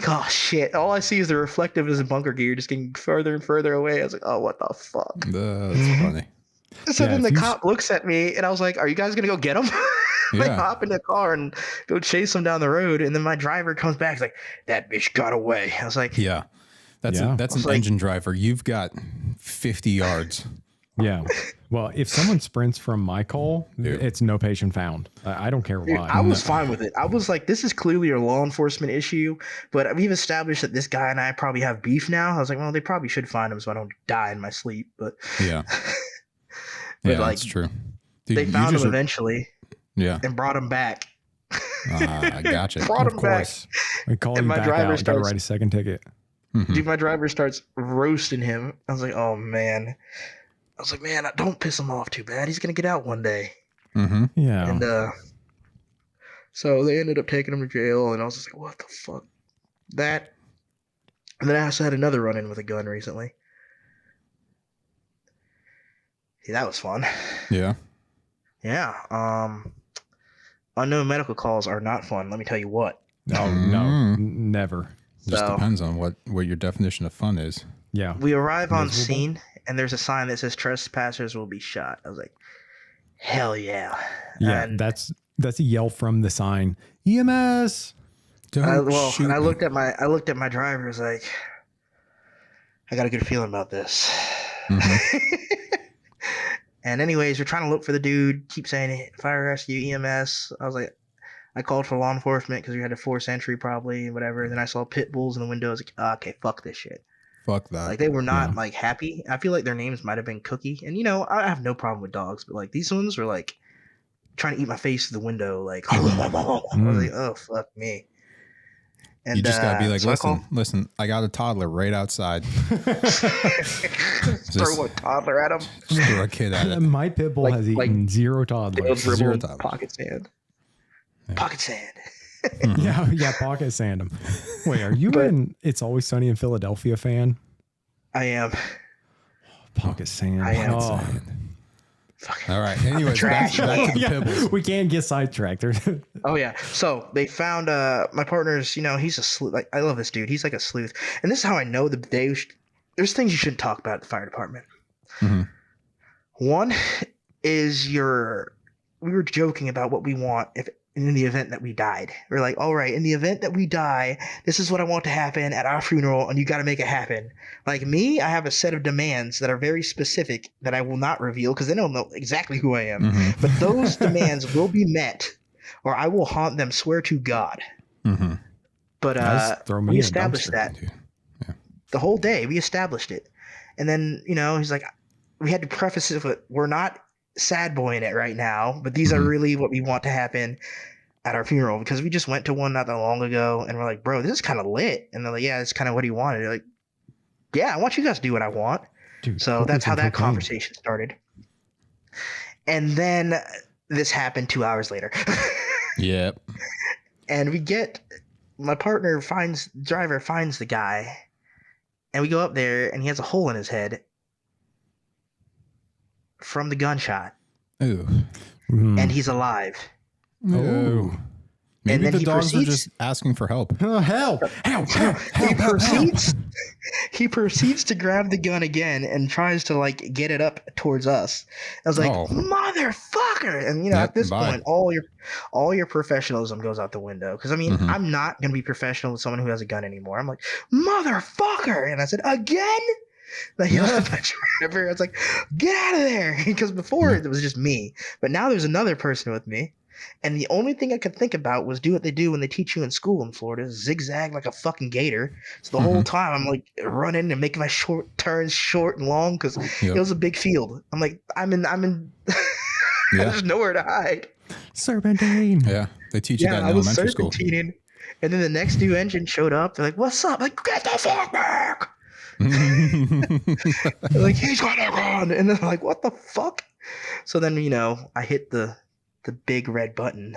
oh shit. All I see is the reflective of his bunker gear just getting further and further away. I was like, oh, what the fuck? That's funny. So Yeah, then the if you cop looks at me and I was like, are you guys going to go get him? Yeah. Hop in the car and go chase him down the road. And then my driver comes back. He's like, that bitch got away. I was like, Yeah. That's Yeah. that's I was an like- engine driver. You've got 50 yards. yeah. Well, if someone sprints from my call, Dude. it's no patient found. I don't care dude, why. I was fine with it. I was like, this is clearly a law enforcement issue, but we've established that this guy and I probably have beef now. I was like, well, they probably should find him so I don't die in my sleep. But Yeah. But Yeah, like that's true. Dude, they you found him just- eventually Yeah. and brought him back. I gotcha. Brought Of him back. course. We call And you my back driver out. Got to starts- write a second ticket. Mhm. Dude, my driver starts roasting him. I was like, oh man. I was like, man, don't piss him off too bad. He's gonna get out one day. Mhm. Yeah. And so they ended up taking him to jail, and I was just like, what the fuck? That. And then I also had another run-in with a gun recently. See, that was fun. Yeah. Yeah. Unknown medical calls are not fun. Let me tell you what. Oh, no. Never. Just So- depends on what your definition of fun is. Yeah. We arrive on Miserable? scene, and there's a sign that says trespassers will be shot. I was like, hell yeah. Yeah. And That's a yell from the sign. EMS. Don't shoot and I me. looked at my driver. I was like, I got a good feeling about this. Mhm. And anyways, we're trying to look for the dude. Keep saying fire rescue, EMS. I was like, I called for law enforcement because we had a forced entry probably, whatever. Then I saw pit bulls in the window. I was like, okay, fuck this shit. Fuck that. Like they were not Yeah. like happy. I feel like their names might have been Cookie. And you know, I have no problem with dogs, but like these ones were like trying to eat my face through the window. Like I was like, oh fuck me. And you just gotta be like, so I listen. I got a toddler right outside. throw a toddler at him. Just throw a kid at it. My pit bull Like- has like- eaten zero They'll toddlers. Zero dribble toddlers. pocket sand. Yeah. Pocket sand. Yeah, pocket sand them. Wait, are you But- an It's Always Sunny in Philadelphia fan? I am. Pocket sand. I am. Oh. Fuck. All right. Anyways, back to the Yeah, pibbles. we can't get sidetracked. Oh yeah. So they found my partner's. You know, he's a sleuth. Like I love this dude. He's like a sleuth. And this is how I know the day. There's things you shouldn't talk about at the fire department. Mhm. One is we were joking about what we want if in the event that we died. We're like, all right, in the event that we die, this is what I want to happen at our funeral, and you got to make it happen. Like me, I have a set of demands that are very specific that I will not reveal because they don't know exactly who I am. Mhm. But those demands will be met, or I will haunt them. Swear to God. Mhm. But Just throw me we in a established dumpster. that Dude. the whole day. We established it, and then he's like, we had to preface it with, we're not sad boying it right now, but these are Mhm. really what we want to happen at our funeral because we just went to one not that long ago, and we're like, bro, this is kind of lit, and they're like, yeah, it's kind of what he wanted. They're like, yeah, I want you guys to do what I want. Dude, So hookers that's how and that cocaine. conversation started. And then this happened 2 hours later. Yep. And my driver finds the guy, and we go up there, and he has a hole in his head from the gunshot, Ooh. Mm. and he's alive. Ooh. Maybe then the he dogs are proceeds- just asking for help. Oh, help! He proceeds to grab the gun again and tries to like get it up towards us. I was like, Oh. motherfucker! And Yep, at this bye. point, all your professionalism goes out the window. Because I mean, Mhm. I'm not gonna be professional with someone who has a gun anymore. I'm like, motherfucker! And I said, again? Like, you know, my driver, I was like, get out of there! Because before it was just me, but now there's another person with me. And the only thing I could think about was do what they do when they teach you in school in Florida, zigzag like a fucking gator. So the whole time I'm like running and making my short turns short and long because Yep. it was a big field. I'm like, I'm in Yeah. there's nowhere to hide. Serpentine. Yeah. They teach you that in I was elementary school. serpentining. And then the next new engine showed up. They're like, what's up? I'm like, get the fuck back. They're like, he's gonna run. And they're like, what the fuck? So then, I hit the big red button.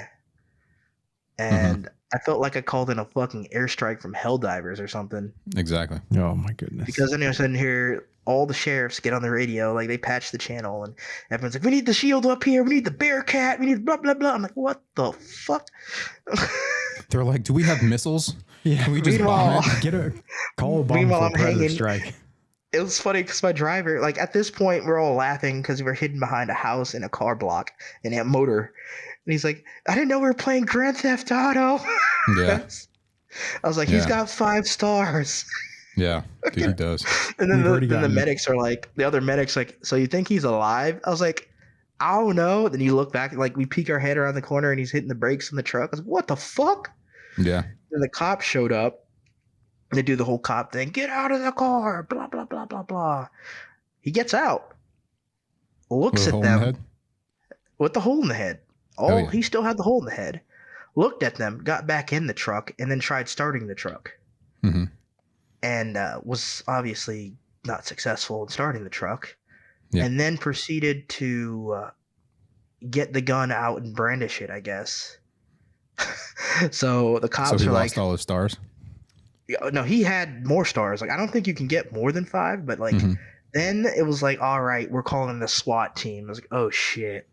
And I felt like I called in a fucking airstrike from Helldivers or something. Exactly. Oh my goodness. Because then I sudden hear all the sheriffs get on the radio, like they patch the channel, and everyone's like, we need the shield up here, we need the Bearcat, we need blah, blah, blah. I'm like, what the fuck? They're like, do we have missiles? Yeah. Can we just Meanwhile- bomb it? Call a bomb Meanwhile, for I'm a predator hanging- strike. It was funny because my driver, like at this point, we're all laughing because we were hidden behind a house in a car block in a motor. And he's like, I didn't know we were playing Grand Theft Auto. Yeah. I was like, he's Yeah. got 5 stars. Yeah. Dude, he does. And then We've already the gotten- medics are like, the other medics like, so you think he's alive? I was like, I don't know. Then you look back, like we peek our head around the corner and he's hitting the brakes on the truck. I was like, what the fuck? Yeah. Then the cops showed up. They do the whole cop thing. Get out of the car. Blah, blah, blah, blah, blah. He gets out. looks With a at hole in the them head? with the hole in the head. Oh, yeah. He still had the hole in the head. Looked at them, got back in the truck, and then tried starting the truck. Mm-hmm. And was obviously not successful in starting the truck. Yeah. And then proceeded to get the gun out and brandish it, I guess. So the So cops he are lost like, all his stars? no, he had more stars. Like, I don't think you can get more than 5, but like, Mhm. then it was like, all right, we're calling the SWAT team. I was like, oh shit.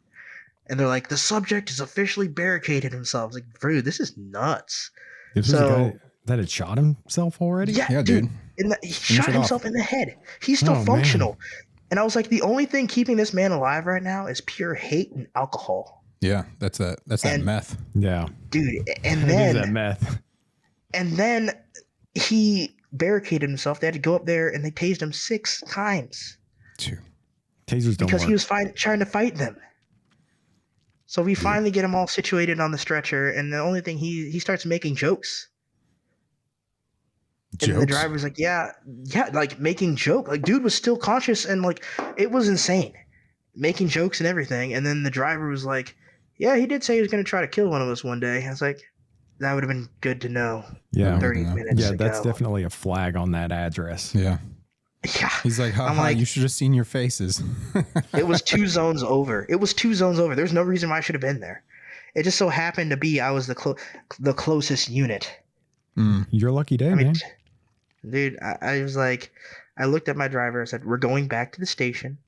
And they're like, the subject has officially barricaded himself. I was like, dude, this is nuts. This was a guy that had shot himself already? Yeah, dude. he shot it himself off. in the head. He's still Oh, functional. man. And I was like, the only thing keeping this man alive right now is pure hate and alcohol. Yeah, that's that And- meth. Yeah. Dude, and That is that then meth. he barricaded himself. They had to go up there and they tased him 6 times Phew. Tasers don't because work. he was trying to fight them. So we finally get him all situated on the stretcher, and the only thing he starts making jokes. And the Jokes? driver's like, yeah, like making joke. Like, dude was still conscious, and like, it was insane, making jokes and everything. And then the driver was like, yeah, he did say he was going to try to kill one of us one day. I was like, that would have been good to know. Yeah. 30 Yeah. minutes Yeah, ago. that's definitely a flag on that address. Yeah. Yeah, He's like, I'm haha, like- you should have seen your faces. it was 2 zones over. There's no reason why I should have been there. It just so happened to be I was the closest unit. Mm. Your lucky day, I mean, man. dude, I was like, I looked at my driver. I said, we're going back to the station.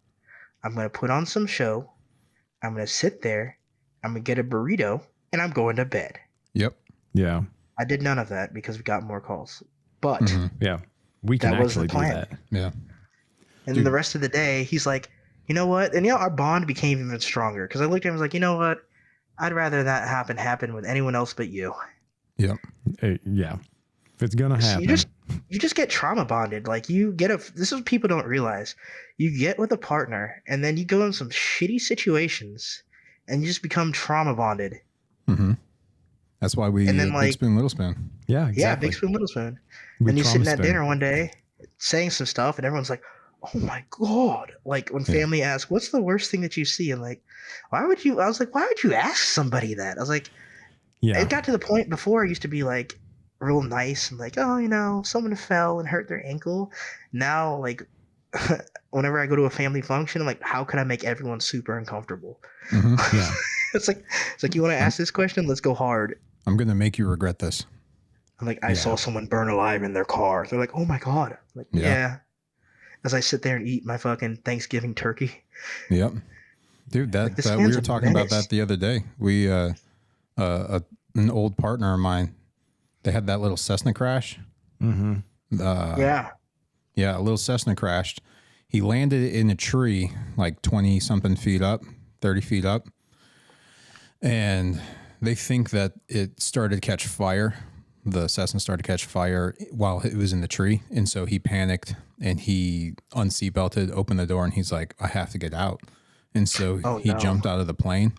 I'm going to put on some show. I'm going to sit there. I'm going to get a burrito, and I'm going to bed. Yep. Yeah. I did none of that because we got more calls. But, Mhm. Yeah. We can That was the actually do plan. that. Yeah. and then Dude. the rest of the day, he's like, you know what? And our bond became even stronger because I looked at him and was like, you know what? I'd rather that happen with anyone else but you. Yep. Yeah. If it's going to So happen. you just get trauma bonded. Like, this is what people don't realize. You get with a partner, and then you go in some shitty situations, and you just become trauma bonded. Mm-hmm. That's why we And then, Big like- Spoon, Little Spoon. Yeah, Yeah, exactly. big spoon, little spoon. We And you're sitting trauma at spoon. dinner one day, saying some stuff, and everyone's like, "Oh my god!" Like when Yeah. family asks, "What's the worst thing that you see?" And like, why would you ask somebody that? I was like, Yeah. it got to the point before I used to be like real nice and like, oh, someone fell and hurt their ankle. Now, like, whenever I go to a family function, I'm like, how can I make everyone super uncomfortable? Mhm. Yeah. It's like you want to ask this question? Let's go hard. I'm going to make you regret this. I'm like, I Yeah. saw someone burn alive in their car. They're like, oh my god. I'm like, Yeah. yeah. As I sit there and eat my fucking Thanksgiving turkey. Yep. Dude, Like, this that we man's were a talking about menace. that the other day. We an old partner of mine, they had that little Cessna crash. Mm-hmm. Yeah. Yeah, a little Cessna crashed. He landed in a tree like 20 something feet up, 30 feet up. And they think that it started to catch fire. The Cessna started to catch fire while it was in the tree. And so he panicked and he unseatbelted, opened the door, and he's like, I have to get out. And so Oh, he no. jumped out of the plane,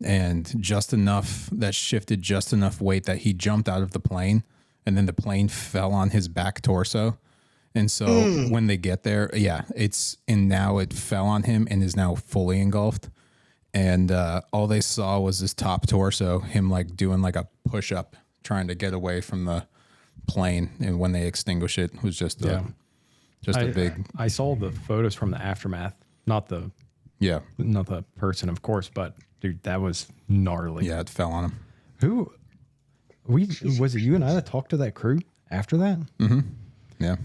and just enough that shifted just enough weight that he jumped out of the plane, and then the plane fell on his back torso. And so when they get there, now it fell on him and is now fully engulfed. And all they saw was his top torso, him like doing like a push up, trying to get away from the plane. And when they extinguish it, was just a big, I saw the photos from the aftermath. Not the person, of course, but dude, that was gnarly. it fell on him. Who was it? You and I that talked to that crew after that? Yeah.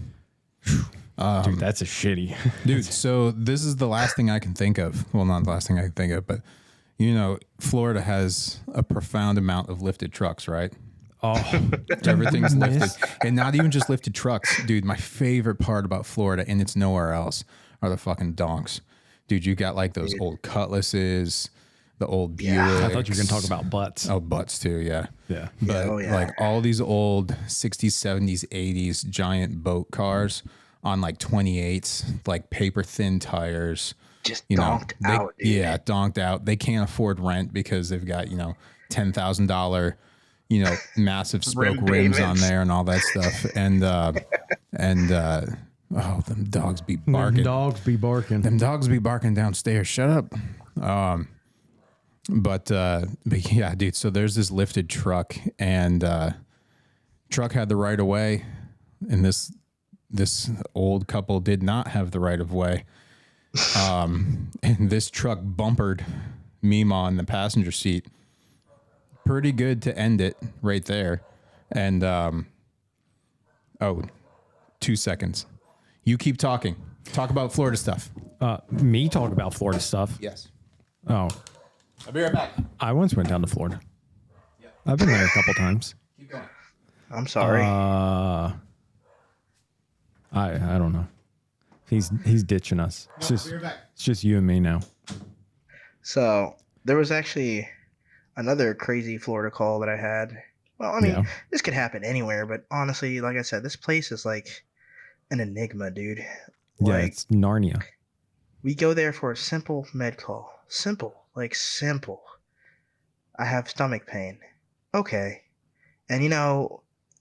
Dude, that's a shitty. Dude, so this is the last thing I can think of. Well, not the last thing I can think of, but Florida has a profound amount of lifted trucks, right? Oh, Everything's lifted, and not even just lifted trucks, dude. My favorite part about Florida, and it's nowhere else, are the fucking donks, dude. You got like those old Cutlasses, the old Buick. Yeah. I thought you were gonna talk about butts. Oh, butts too, yeah. Yeah. But Oh, yeah. like all these old 60s, 70s, 80s giant boat cars on like 28s, like paper thin tires. Just You know, donked out, dude. yeah, donked out. They can't afford rent because they've got $10,000, massive spoke Rim rims on payments. there and all that stuff. And Oh, them dogs be barking. Dogs be barking. Them dogs be barking downstairs. Shut up. But yeah, dude. So there's this lifted truck, and truck had the right of way, and this old couple did not have the right of way. And this truck bumpered Mima in the passenger seat. Pretty good to end it right there. And 2 seconds. You keep talking. Talk about Florida stuff. Me talk about Florida stuff. Yes. Oh, I'll be right back. I once went down to Florida. I've been there a couple times. Keep going. I'm sorry. I don't know. He's ditching us. It's just you and me now. So there was actually another crazy Florida call that I had. Well, I mean, this could happen anywhere, but honestly, like I said, this place is like an enigma, dude. Yeah, Like, it's Narnia. we go there for a simple med call. Simple. I have stomach pain. Okay. And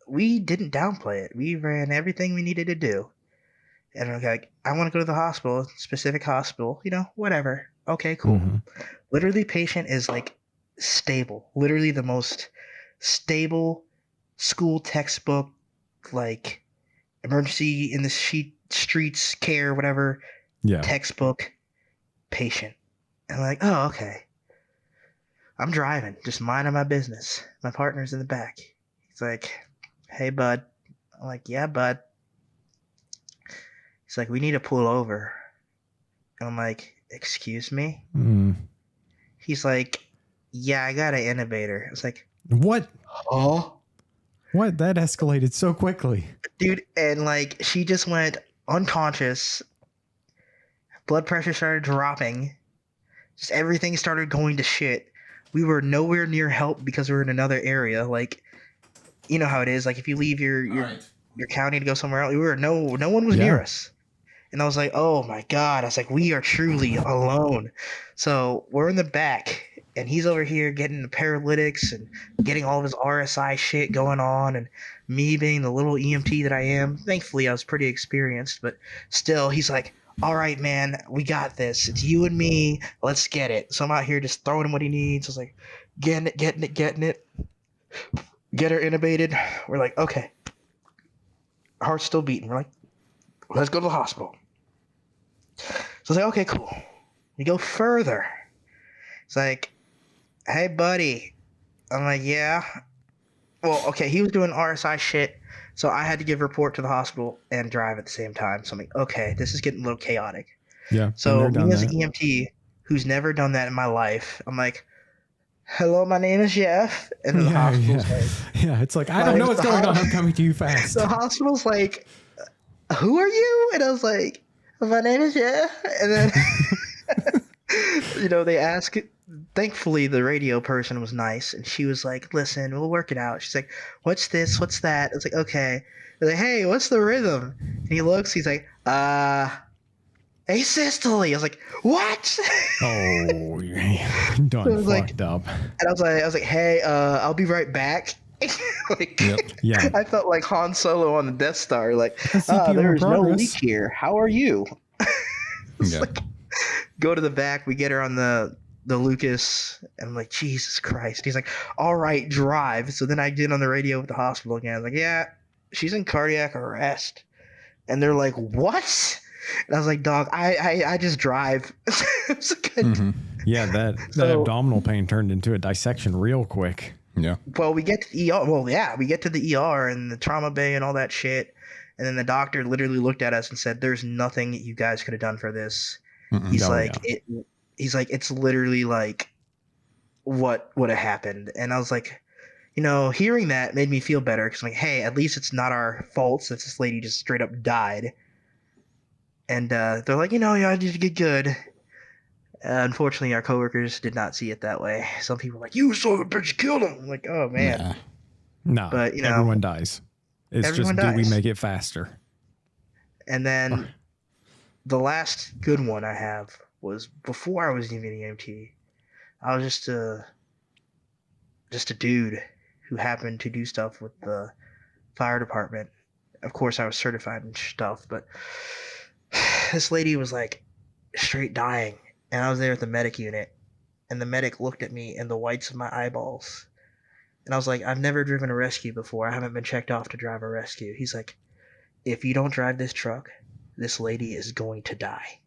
we didn't downplay it. We ran everything we needed to do. And I'm like, I want to go to the hospital, specific hospital, whatever. Okay, cool. Mm-hmm. Literally, patient is like stable. Literally the most stable school textbook, like emergency in the streets care, whatever, Yeah. textbook patient. And I'm like, oh, okay. I'm driving, just minding my business. My partner's in the back. He's like, hey, bud. I'm like, yeah, bud. He's like, we need to pull over. And I'm like, excuse me? Mm. He's like, yeah, I got an innovator. I was like, What? oh? What? That escalated so quickly. Dude, and like, she just went unconscious. Blood pressure started dropping. Just everything started going to shit. We were nowhere near help because we were in another area. Like, you know how it is. Like, if you leave your county to go somewhere else, no one was near us. And I was like, oh my God. I was like, we are truly alone. So we're in the back, and he's over here getting the paralytics and getting all of his RSI shit going on. And me being the little EMT that I am, thankfully I was pretty experienced, but still, he's like, all right, man, we got this. It's you and me. Let's get it. So I'm out here just throwing him what he needs. I was like, getting it. Get her intubated. We're like, okay. Heart's still beating. We're like, let's go to the hospital. So I was like, okay, cool. We go further. It's like, hey, buddy. I'm like, yeah. Well, okay, he was doing RSI shit, so I had to give a report to the hospital and drive at the same time. So I'm like, okay, this is getting a little chaotic. Yeah. So me as an EMT who's never done that in my life, I'm like, hello, my name is Jeff. And then the hospital's like... Yeah, it's like, I don't know what's going on. I'm coming to you fast. The hospital's like, who are you? And I was like, my name is Jeff. And then, they ask... Thankfully, the radio person was nice, and she was like, listen, we'll work it out. She's like, what's this? What's that? I was like, okay. I was like, hey, what's the rhythm? And he looks, he's like, asystole. I was like, what? Oh, you're done fucked up. And I was like, hey, I'll be right back. Yeah. I felt like Han Solo on the Death Star. Like, there's no leak here. How are you? Like, go to the back. We get her on the Lucas, and I'm like, Jesus Christ. He's like, all right, drive. So then I get on the radio with the hospital again. I was like, yeah, she's in cardiac arrest. And they're like, what? And I was like, dog, I just drive. It's good. Mm-hmm. Yeah, that abdominal pain turned into a dissection real quick. Yeah. Well, we get to the ER. Well, yeah, we get to the ER and the trauma bay and all that shit. And then the doctor literally looked at us and said, there's nothing you guys could have done for this. He's He's like, it's literally like what would have happened. And I was like, hearing that made me feel better, because I'm like, hey, at least it's not our fault since this lady just straight up died. And they're like, yeah, did you get good? Unfortunately, our coworkers did not see it that way. Some people were like, you son of a bitch, killed him. I'm like, oh, man. Nah, but, everyone dies. It's just, do we make it faster? And then the last good one I have was before I was even an EMT. I was just a dude who happened to do stuff with the fire department. of course I was certified and stuff, but this lady was like straight dying, and I was there at the medic unit, and the medic looked at me in the whites of my eyeballs, and I was like, I've never driven a rescue before. I haven't been checked off to drive a rescue. He's like, if you don't drive this truck, this lady is going to die.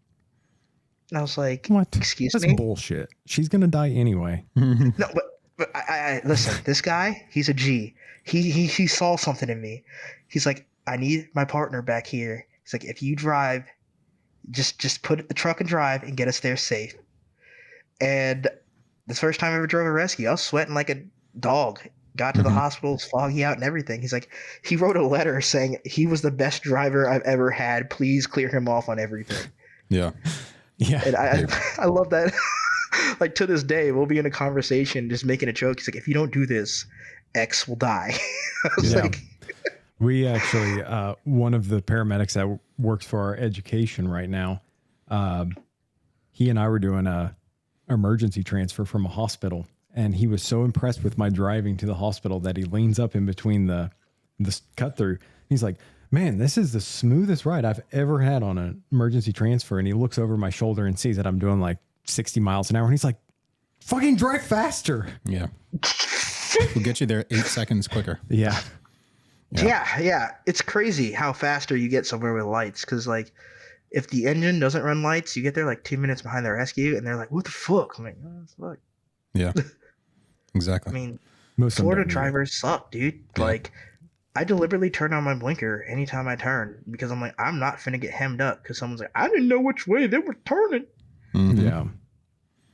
And I was like, What? Excuse That's me? bullshit. She's going to die anyway. No, but I listen. This guy, he's a G. He saw something in me. He's like, I need my partner back here. He's like, if you drive, just put the truck and drive and get us there safe. And the first time I ever drove a rescue, I was sweating like a dog. Got to the hospital, was foggy out and everything. He's like, he wrote a letter saying he was the best driver I've ever had. Please clear him off on everything. Yeah. Yeah. And I love that. Like to this day, we'll be in a conversation just making a joke. He's like, if you don't do this, X will die. I was like, We actually, one of the paramedics that works for our education right now, he and I were doing a emergency transfer from a hospital, and he was so impressed with my driving to the hospital that he leans up in between the cut through. He's like, man, this is the smoothest ride I've ever had on an emergency transfer. And he looks over my shoulder and sees that I'm doing like 60 miles an hour. And he's like, fucking drive faster. Yeah. We'll get you there 8 seconds quicker. Yeah. yeah. It's crazy how faster you get somewhere with lights. Because like, if the engine doesn't run lights, you get there like 2 minutes behind the rescue, and they're like, "What the fuck?" I'm like, "Oh, fuck." Yeah. Exactly. I mean, Most of them Florida don't do drivers suck, dude. Yeah. Like, I deliberately turn on my blinker anytime I turn because I'm like, I'm not finna get hemmed up because someone's like, I didn't know which way they were turning. Mhm. Yeah.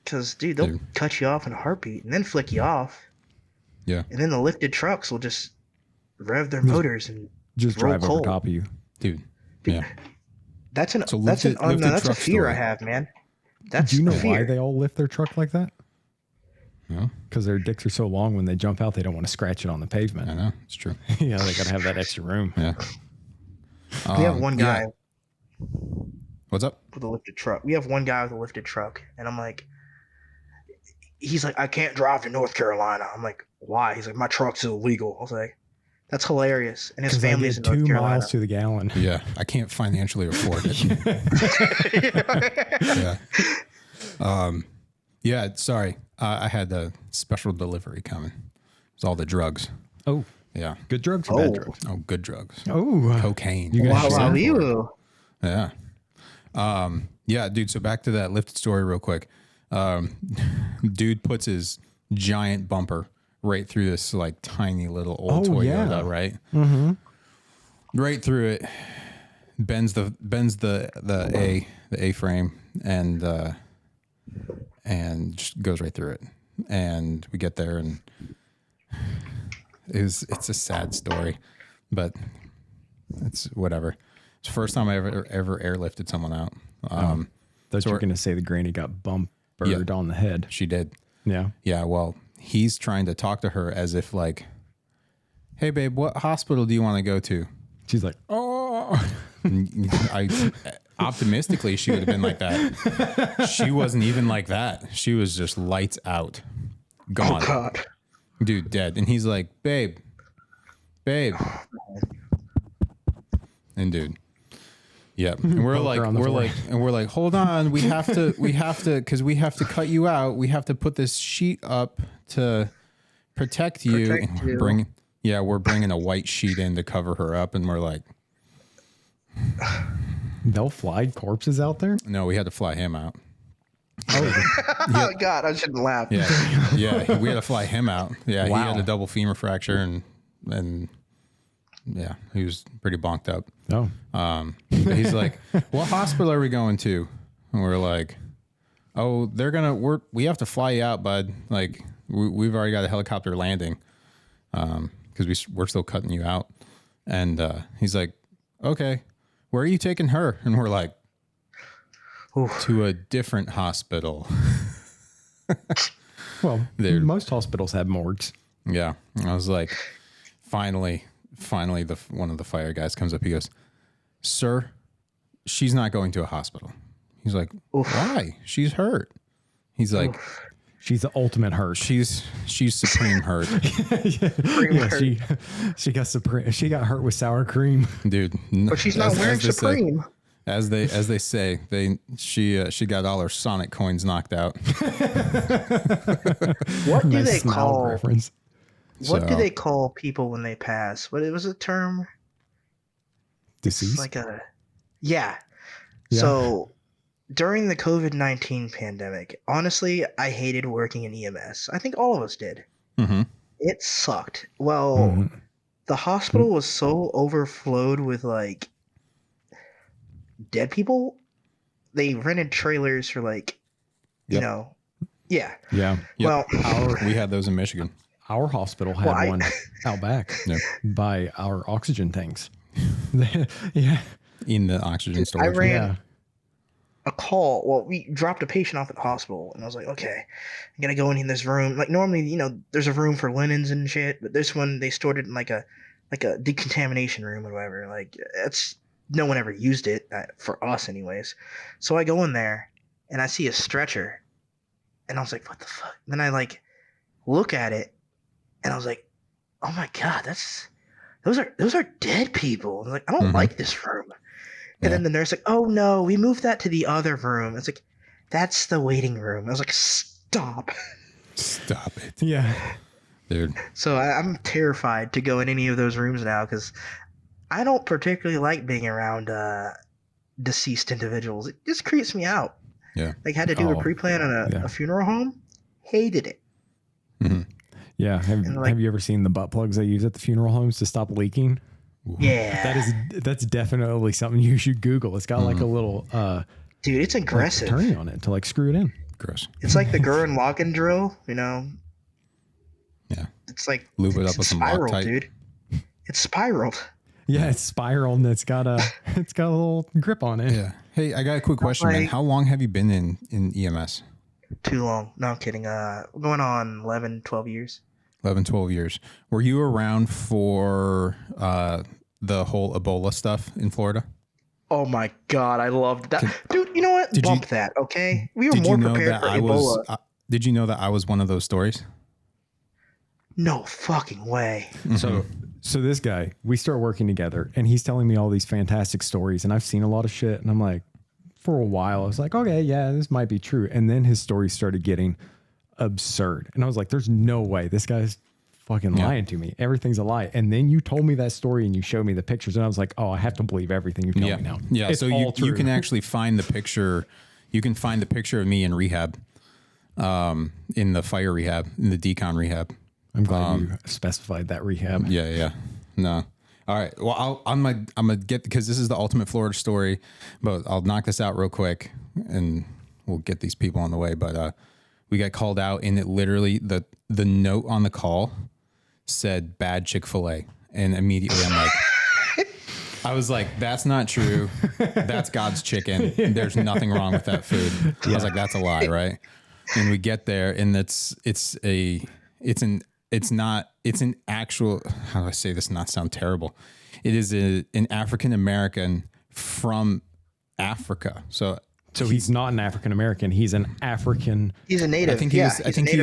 Because, dude, they'll cut you off in a heartbeat and then flick you off. Yeah. And then the lifted trucks will just rev their motors and Just roll drive over cold. top of you. Dude. Dude, Yeah. That's an So that's lifted a truck fear story. I have, man. That's Do you know a fear. why they all lift their truck like that? No, Because their dicks are so long when they jump out, they don't want to scratch it on the I pavement. know. It's true. Yeah, they got to have that extra room. Yeah. We have one guy yeah. What's up? with a lifted truck. We have one guy with a lifted truck, and I'm like, he's like, I can't drive to North Carolina. I'm like, why? He's like, my truck's illegal. I was like, that's hilarious. And his 'Cause I family's in get North 2 Carolina. miles to the gallon. Yeah. I can't financially afford it. Yeah. Yeah. Sorry. I had a special delivery coming. It's all the drugs. Oh, Yeah. good drugs or bad drugs? Oh, good drugs. Oh, Cocaine. You guys Wow, should- you. Yeah. Yeah, dude. So back to that lifted story real quick. Dude puts his giant bumper right through this like tiny little old Oh, Toyota, yeah. right? Mm-hmm. Right through it. Bends the A frame and just goes right through it. And we get there and it's a sad story, but it's whatever. It's the first time I ever airlifted someone out. Thought you were going to say the granny got bumpered on the head. She did. Yeah. Yeah, well, he's trying to talk to her as if like, hey, babe, what hospital do you want to go to? She's like, oh. Optimistically, she would have been like that. She wasn't even like that. She was just lights out. Gone. Oh, God. Dude, dead. And he's like, babe. And dude. Yep. And we're like, hold on. We have to, because we have to cut you out. We have to put this sheet up to protect you. Protect you. We're bringing a white sheet in to cover her up. And we're like, They'll fly corpses out there? no, we had to fly him out. Oh, God, I shouldn't laugh. Yeah. We had to fly him out. Yeah. He Wow. had a double femur fracture and yeah, he was pretty bonked up. Oh. But he's like, what hospital are we going to? And we're like, oh, we have to fly you out, bud. Like we've already got a helicopter landing. Cause we're still cutting you out. And, he's like, okay, where are you taking her? And we're like, to a different hospital. Well, They're- most hospitals have morgues. Yeah. I was like, finally, one of the fire guys comes up. He goes, sir, she's not going to a hospital. He's like, why? She's hurt. He's like, She's the ultimate hurt. She's supreme hurt, She got hurt with sour cream, dude. But she's not wearing Supreme. As they say, she got all her Sonic coins knocked out. What do they call reference. What do they call people when they pass? What was the term? Deceased. Like yeah. So during the COVID-19 pandemic, honestly, I hated working in EMS. I think all of us did. Mm-hmm. It sucked. Well, the hospital was so overflowed with like dead people. They rented trailers for like, you know, Yeah. Well, we had those in Michigan. Our hospital had one out back by our oxygen tanks. Yeah. In the oxygen storage. I ran a call. Well, we dropped a patient off at the hospital, and I was like, okay, I'm gonna go in this room. Like normally, you know, there's a room for linens and shit, but this one they stored it in like a decontamination room or whatever. Like it's no one ever used it for us, anyways. So I go in there, and I see a stretcher, and I was like, what the fuck? And then I like look at it, and I was like, oh my god, those are dead people. I was like, I don't like this room. And then the nurse like, oh no, we moved that to the other room. It's like, that's the waiting room. I was like, stop it. Yeah, dude. So I'm terrified to go in any of those rooms now because I don't particularly like being around deceased individuals. It just creeps me out. Yeah. Like had to do a pre-plan on a funeral home. Hated it. Mm-hmm. Yeah. Have you ever seen the butt plugs they use at the funeral homes to stop leaking? Yeah. That's definitely something you should Google. It's got like a little dude, it's aggressive. Like turning on it to like screw it in. Gross. It's like the Gurren Lagann drill, you know. Yeah. It's like lube it up with some Loctite, dude. It's spiraled. Yeah, it's spiraled and it's got a little grip on it. Yeah. Hey, I got a quick question, man. How long have you been in EMS? Too long. No, I'm kidding. Going on 11, 12 years. 11, 12 years. Were you around for the whole Ebola stuff in Florida? Oh my God, I loved that. Dude, you know what? Bump that, okay? We were more prepared for Ebola. Did you know that I was one of those stories? No fucking way. Mm-hmm. So this guy, we start working together and he's telling me all these fantastic stories and I've seen a lot of shit and I'm like, for a while, I was like, okay, yeah, this might be true. And then his stories started getting absurd. And I was like, there's no way this guy's fucking lying to me. Everything's a lie. And then you told me that story and you showed me the pictures and I was like, oh, I have to believe everything you tell me now. Yeah. It's so you can actually find the picture. You can find the picture of me in rehab, in the fire rehab, in the decon rehab. I'm glad you specified that rehab. Yeah. No. All right. Well, I'm gonna get, because this is the ultimate Florida story, but I'll knock this out real quick and we'll get these people on the way. But we got called out and it literally, the note on the call said bad Chick-fil-A. And immediately I'm like, I was like, that's not true. That's God's chicken. There's nothing wrong with that food. I was like, that's a lie, right? And we get there and it's an actual, how do I say this and not sound terrible? It is an African American from Africa. So he's not an African American. He's an African. He's a native. I think he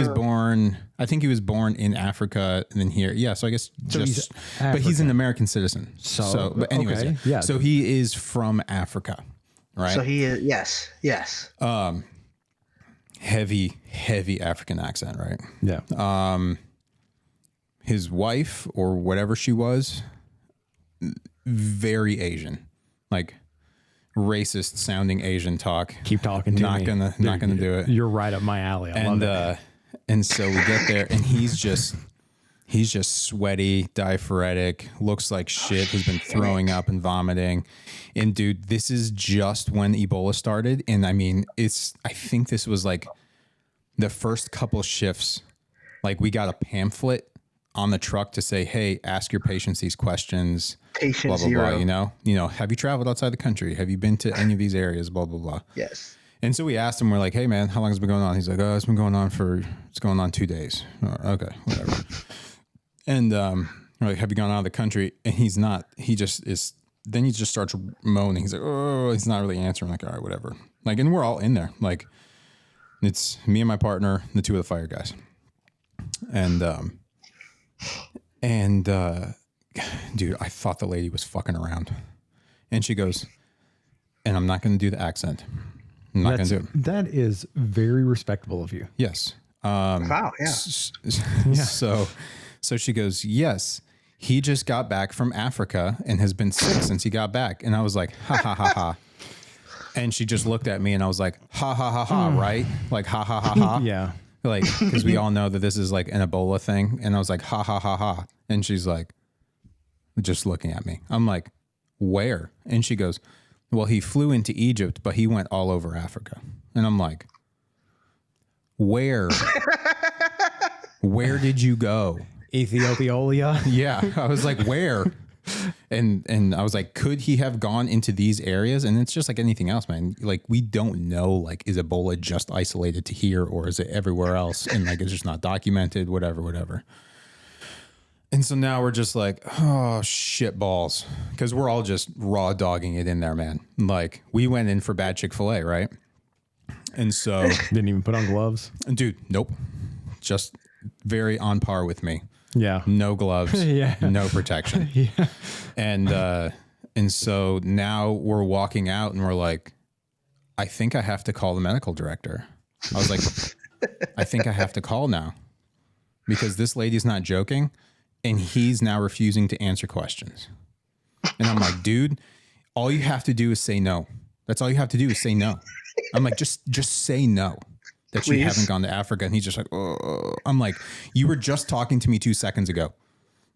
was born in Africa and then here. Yeah. So I guess but he's an American citizen. So but anyways, okay, yeah. So he is from Africa, right? So he is, yes. Heavy African accent, right? Yeah. His wife or whatever she was, very Asian, like racist sounding Asian talk. Keep talking to me. Not gonna do it. You're right up my alley. I love it. And so we get there and he's just sweaty, diaphoretic, looks like shit. He's been throwing up and vomiting. And dude, this is just when Ebola started. And I mean, I think this was like the first couple shifts, like we got a pamphlet on the truck to say, hey, ask your patients these questions. Patient blah, blah, zero. blah, you know, have you traveled outside the country? Have you been to any of these areas? Blah, blah, blah. Yes. And so we asked him, we're like, hey man, how long has it been going on? He's like, oh, it's going on 2 days. Oh, okay, whatever. And we're like, have you gone out of the country? And he's not, then he just starts moaning. He's like, oh, he's not really answering. Like, all right, whatever. Like, and we're all in there. Like, It's me and my partner, the two of the fire guys. And dude, I thought the lady was fucking around. And she goes, and I'm not going to do the accent. I'm not going to do it. That is very respectable of you. Yes. Wow, yeah. So she goes, yes, he just got back from Africa and has been sick since he got back. And I was like, ha, ha, ha, ha. And she just looked at me and I was like, ha, ha, ha, ha, right? Like, ha, ha, ha, ha. Yeah. Like, because we all know that this is like an Ebola thing. And I was like, ha, ha, ha, ha. And she's like, just looking at me. I'm like, where? And she goes, well, he flew into Egypt, but he went all over Africa. And I'm like, where? Where did you go? Ethiopia. Yeah. I was like, where? And I was like, could he have gone into these areas? And it's just like anything else, man. Like, we don't know, like, is Ebola just isolated to here or is it everywhere else? And like, it's just not documented, whatever. And so now we're just like, oh, shit balls. Because we're all just raw dogging it in there, man. Like, we went in for bad Chick-fil-A, right? And so... Didn't even put on gloves? Dude, nope. Just very on par with me. Yeah. No gloves. Yeah. No protection. Yeah. And so now we're walking out and we're like, I think I have to call the medical director. I was like, I think I have to call now because this lady's not joking and he's now refusing to answer questions. And I'm like, dude, all you have to do is say no. That's all you have to do is say no. I'm like, just say no. That you haven't gone to Africa. And he's just like, oh. I'm like, you were just talking to me 2 seconds ago.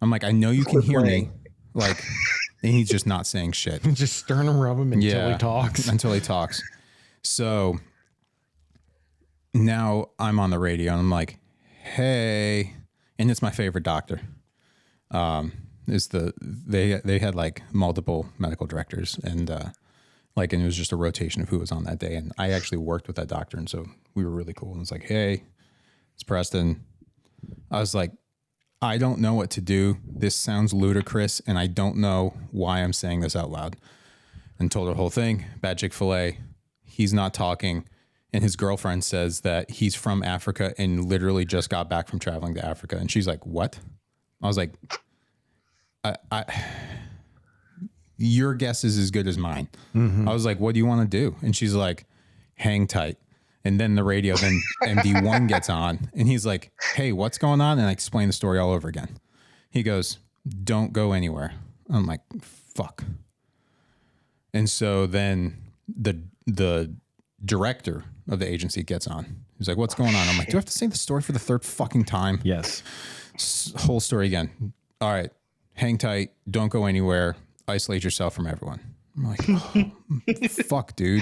I'm like, I know you can hear me. Like, and he's just not saying shit. Just sternum rub him until he talks. Until he talks. So now I'm on the radio and I'm like, hey, and it's my favorite doctor. They had like multiple medical directors and it was just a rotation of who was on that day. And I actually worked with that doctor. And so we were really cool. And it's like, hey, it's Preston. I was like, I don't know what to do. This sounds ludicrous. And I don't know why I'm saying this out loud. And told her the whole thing. Bad Chick-fil-A. He's not talking. And his girlfriend says that he's from Africa and literally just got back from traveling to Africa. And she's like, what? I was like, your guess is as good as mine. Mm-hmm. I was like, what do you want to do? And she's like, hang tight. And then the radio, then MD1 gets on and he's like, hey, what's going on? And I explain the story all over again. He goes, don't go anywhere. I'm like, fuck. And so then the director of the agency gets on. He's like, what's going on? I'm like, do I have to say the story for the third fucking time? Yes. Whole story again. All right. Hang tight. Don't go anywhere. Isolate yourself from everyone. I'm like, oh, fuck, dude.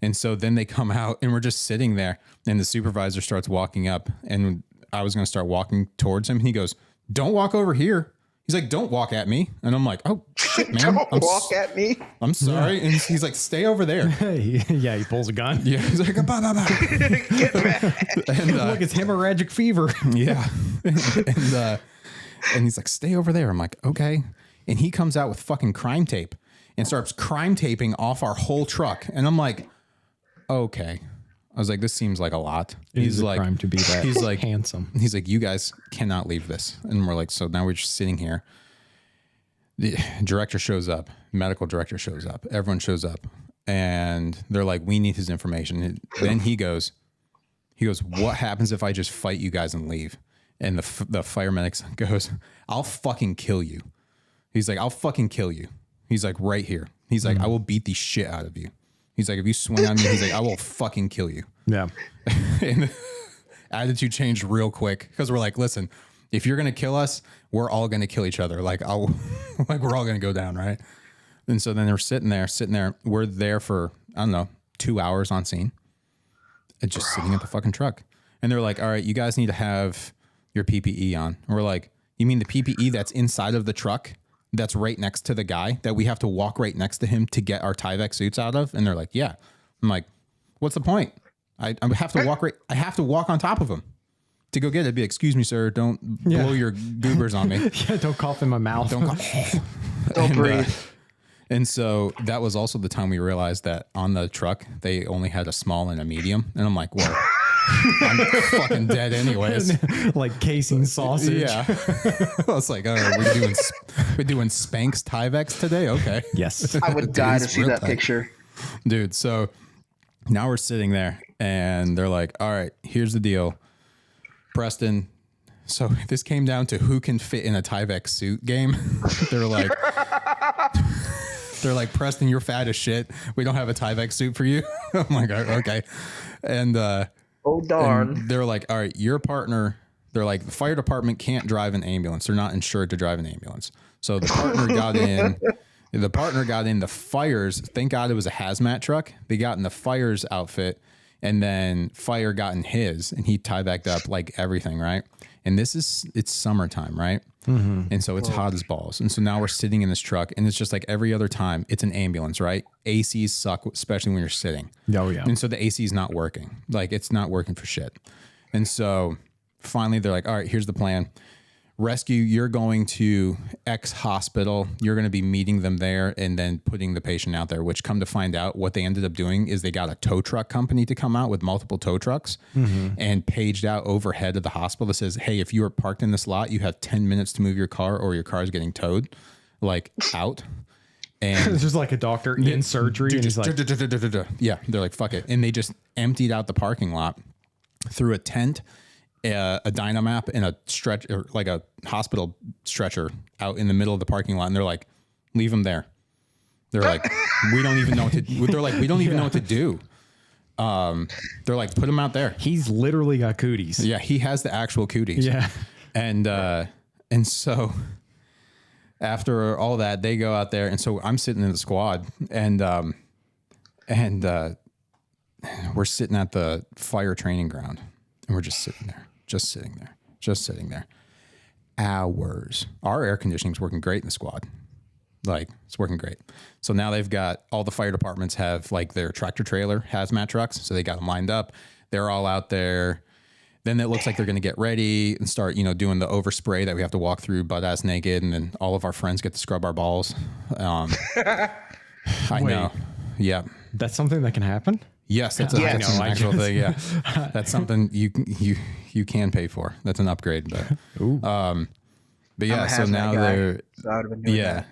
And so then they come out and we're just sitting there and the supervisor starts walking up and I was going to start walking towards him. And he goes, don't walk over here. He's like, don't walk at me. And I'm like, oh shit, man. Don't walk at me. I'm sorry. Yeah. And he's like, stay over there. Yeah. He pulls a gun. Yeah. He's like, bah, bah, bah. Get back. And, look, it's hemorrhagic fever. Yeah. And he's like, stay over there. I'm like, okay. And he comes out with fucking crime tape and starts crime taping off our whole truck. And I'm like, okay. I was like, this seems like a lot. He's like, crime to be that. He's like handsome. He's like, you guys cannot leave this. And we're like, so now we're just sitting here. The director shows up, medical director shows up, everyone shows up, and they're like, we need his information. And then he goes, what happens if I just fight you guys and leave? And the fire medic goes, I'll fucking kill you. He's like, I'll fucking kill you. He's like, right here. He's like, I will beat the shit out of you. He's like, if you swing on me, he's like, I will fucking kill you. Yeah. And attitude changed real quick because we're like, listen, if you're going to kill us, we're all going to kill each other. Like, we're all going to go down. Right. And so then they're sitting there. We're there for, I don't know, 2 hours on scene. And just sitting at the fucking truck. And they're like, all right, you guys need to have your PPE on. And we're like, you mean the PPE that's inside of the truck? That's right next to the guy that we have to walk right next to him to get our Tyvek suits out of. And they're like, yeah. I'm like, what's the point? I have to walk I have to walk on top of him to go get it. Be like, excuse me, sir. Don't blow your goobers on me. Yeah. Don't cough in my mouth. Don't breathe. And so that was also the time we realized that on the truck, they only had a small and a medium. And I'm like, well, I'm fucking dead anyways. Like casing sausage. Yeah. I was like, oh, we're doing Spanx Tyvek today? Okay. Yes. I would die to It's see real that tight. picture. Dude, so now we're sitting there and they're like, all right, here's the deal. Preston, so this came down to who can fit in a Tyvek suit game. They're like, Preston, you're fat as shit. We don't have a Tyvek suit for you. I'm like, okay. And Oh darn. and they're like, all right, your partner, they're like, the fire department can't drive an ambulance. They're not insured to drive an ambulance. So the partner got in. The fires, thank God it was a hazmat truck. They got in the fire's outfit, and then fire got in his, and he tie-backed up like everything, right? And it's summertime, right? Mm-hmm. And so it's hot as balls. And so now we're sitting in this truck, and it's just like every other time, it's an ambulance, right? ACs suck, especially when you're sitting. Oh, yeah. And so the AC is not working. Like, it's not working for shit. And so finally, they're like, all right, here's the plan. Rescue, you're going to X hospital. You're going to be meeting them there and then putting the patient out there, which come to find out what they ended up doing is they got a tow truck company to come out with multiple tow trucks and paged out overhead of the hospital that says, hey, if you are parked in this lot, you have 10 minutes to move your car or your car is getting towed, like out. And It's just like a doctor in surgery. And he's like, yeah, they're like, fuck it. And they just emptied out the parking lot, threw a tent, a Dynamap, and a stretch, or like a hospital stretcher out in the middle of the parking lot. And they're like, leave them there. They're like, we don't even know what to do. They're like, we don't even know what to do. They're like, put him out there. he's literally got cooties. Yeah, he has the actual cooties. Yeah. And so after all that, they go out there, and so I'm sitting in the squad, and we're sitting at the fire training ground, and we're just sitting there. Hours. Our air conditioning's working great in the squad. Like, it's working great. So now they've got all the fire departments have like their tractor trailer hazmat trucks. So they got them lined up. They're all out there. Then it looks like they're going to get ready and start, doing the overspray that we have to walk through butt ass naked. And then all of our friends get to scrub our balls. I know. Yeah. That's something that can happen. Yes, that's an actual thing. Yeah, that's something you can pay for. That's an upgrade, but yeah. So now they're So I would have been doing that.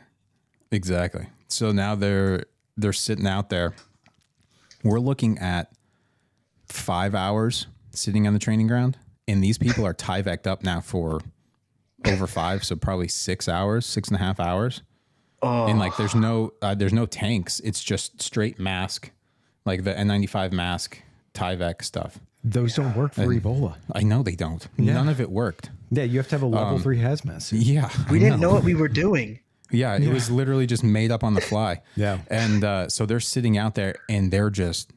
exactly. So now they're sitting out there. We're looking at 5 hours sitting on the training ground, and these people are Tyvek'd up now for over 5, so probably 6 hours, 6.5 hours. Oh. And like, there's no tanks. It's just straight mask. Like the N95 mask, Tyvek stuff. Those don't work for Ebola. I know they don't. Yeah. None of it worked. Yeah, you have to have a level 3 hazmat suit. Yeah. We didn't know what we were doing. Yeah, it was literally just made up on the fly. Yeah. And so they're sitting out there and they're just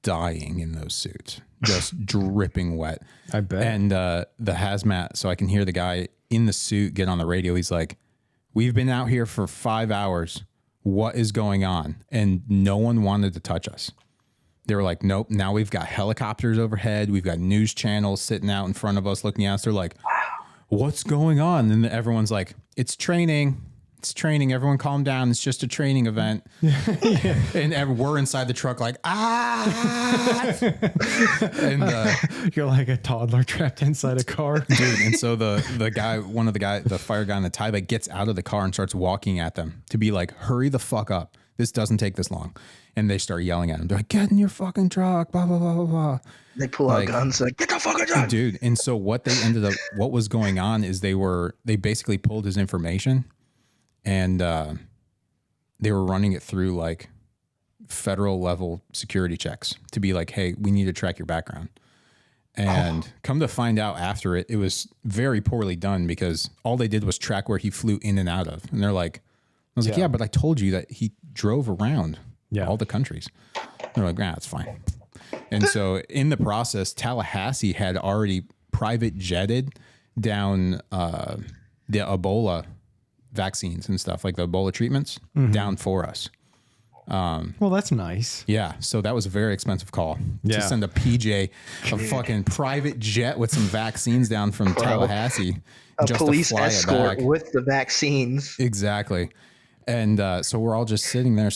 dying in those suits, just dripping wet. I bet. And the hazmat, so I can hear the guy in the suit get on the radio. He's like, we've been out here for 5 hours. What is going on? And no one wanted to touch us. They were like, nope. Now we've got helicopters overhead. We've got news channels sitting out in front of us looking at us. They're like, what's going on? And everyone's like, it's training. It's training. Everyone calm down. It's just a training event. And we're inside the truck like, and You're like a toddler trapped inside a car. dude. And so the fire guy in the Tyvek gets out of the car and starts walking at them to be like, hurry the fuck up. This doesn't take this long. And they start yelling at him. They're like, get in your fucking truck, blah, blah, blah, blah, blah. They pull out guns like, get the fucking truck. Dude. And so what was going on is they basically pulled his information and they were running it through like federal level security checks to be like, hey, we need to track your background. And come to find out after it was very poorly done because all they did was track where he flew in and out of. And they're like, I was like, yeah, but I told you that he drove around all the countries. They're like, nah, it's fine. And so in the process, Tallahassee had already private jetted down the Ebola vaccines and stuff, like the Ebola treatments, down for us. Well, that's nice. Yeah, so that was a very expensive call to send a PJ, a fucking private jet with some vaccines down from Tallahassee. A just police to fly escort it back. with the vaccines. Exactly. And so we're all just sitting there.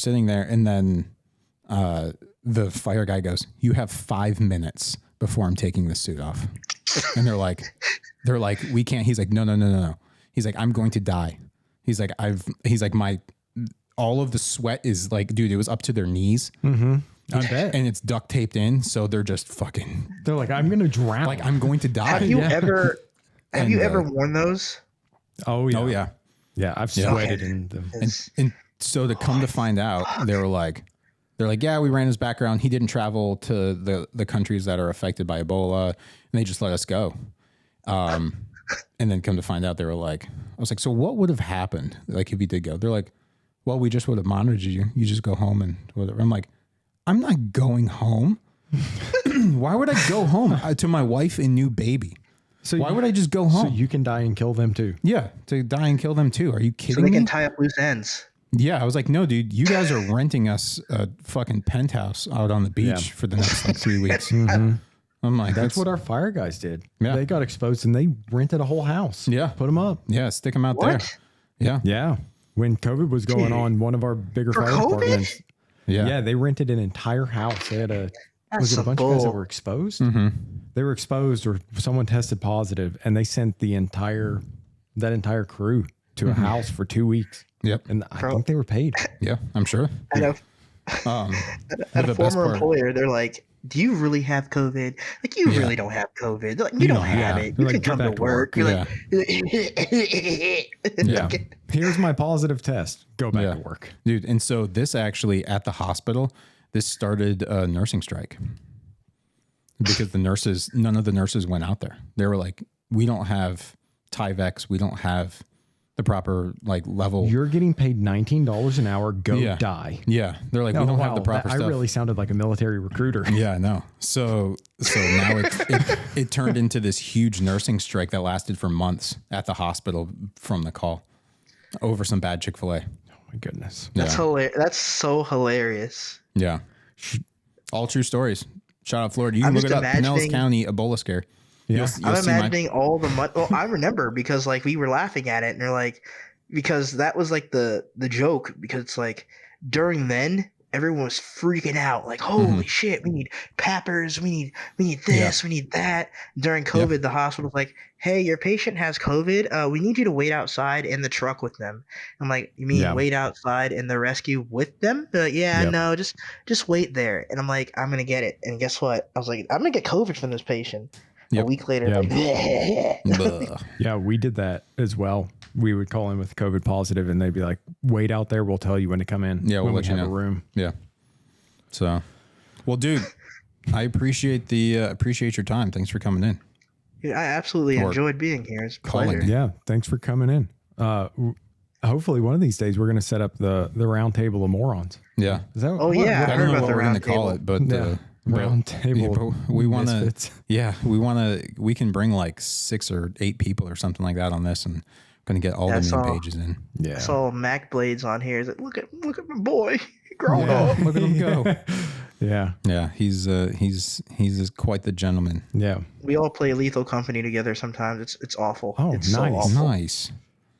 And then the fire guy goes, "You have 5 minutes before I'm taking this suit off." And they're like, "We can't." He's like, no. He's like, "I'm going to die." He's like, all of the sweat is like, dude, it was up to their knees. Mm-hmm. I bet. And it's duct taped in. So they're just fucking. They're like, "I'm going to drown." Like, I'm going to die. Have you ever worn those? Oh yeah. Oh yeah. Yeah. I've sweated in them. And so to come to find out, they're like, yeah, we ran his background. He didn't travel to the countries that are affected by Ebola, and they just let us go. And then come to find out, they were like, I was like, so what would have happened like if he did go? They're like, well, we just would have monitored you. You just go home and whatever. I'm like, I'm not going home. Why would I go home to my wife and new baby? So why would I just go home? So you can die and kill them too. Yeah, to die and kill them too. Are you kidding So they me? can tie up loose ends. Yeah, I was like, no, dude, you guys are renting us a fucking penthouse out on the beach for the next like 3 weeks. Mm-hmm. I'm like, That's what our fire guys did. Yeah. They got exposed and they rented a whole house. Yeah. Put them up. Yeah, stick them out What? there. Yeah. Yeah. When COVID was going on, one of our bigger For fire COVID? departments. Yeah. Yeah. They rented an entire house. They had That's was it a some bunch of guys that bull. were exposed? Mm-hmm. They were exposed or someone tested positive and they sent that entire crew to a house for 2 weeks. Yep. And I Bro. think they were paid. Yeah, I'm sure. At a, Um, at the a best former part- employer, they're like, "Do you really have COVID? Like, you really don't have COVID. Like, you don't have it. They're You like, can come "Get to back to work." work." You're Yeah. like, Here's my positive test. Go back Yeah. to work. dude, and so this actually at the hospital, this started a nursing strike because none of the nurses went out there. They were like, we don't have Tyvek, we don't have the proper like level. You're getting paid $19 an hour. Go Yeah. die. Yeah, they're like, we don't have the proper I stuff. really sounded like a military recruiter. Yeah, no. So now it turned into this huge nursing strike that lasted for months at the hospital from the call over some bad Chick-fil-A. Oh my goodness. That's hilarious. That's so hilarious. Yeah. All true stories. Shout out Florida. You can I'm look it just up. Pinellas imagining- County Ebola scare. Yeah. I'm see my- imagining all the money. Well, I remember because like we were laughing at it, and they're like, because that was like the joke. Because it's like during then everyone was freaking out, like, holy shit, we need peppers, we need this, we need that. During COVID, the hospital was like, hey, your patient has COVID. We need you to wait outside in the truck with them. I'm like, you mean wait outside in the rescue with them? They're like, yeah, no, just wait there. And I'm like, I'm gonna get it. And guess what? I was like, I'm gonna get COVID from this patient. A week later, like, Yeah, we did that as well. We would call in with COVID positive and they'd be like, wait out there. We'll tell you when to come in. Yeah, we'll when let we you have know. a room. Yeah. So, well, dude, I appreciate your time. Thanks for coming in. Dude, I absolutely enjoyed being here. It's a pleasure. Yeah, thanks for coming in. Hopefully one of these days we're going to set up the round table of morons. Yeah. Is that Oh, yeah, I I don't heard know about what the we're going round to call table. it, but Yeah. Round table. we want to. misfits. Yeah, we can bring like 6 or 8 people or something like that on this, and going to get all Yeah, the so- name pages in. Yeah. I saw Mac Blades on here. He's like, look at my boy, grown Yeah. up. Look at him go. Yeah. Yeah, he's quite the gentleman. Yeah. We all play Lethal Company together sometimes. It's awful. Oh, it's so nice. awful. Nice.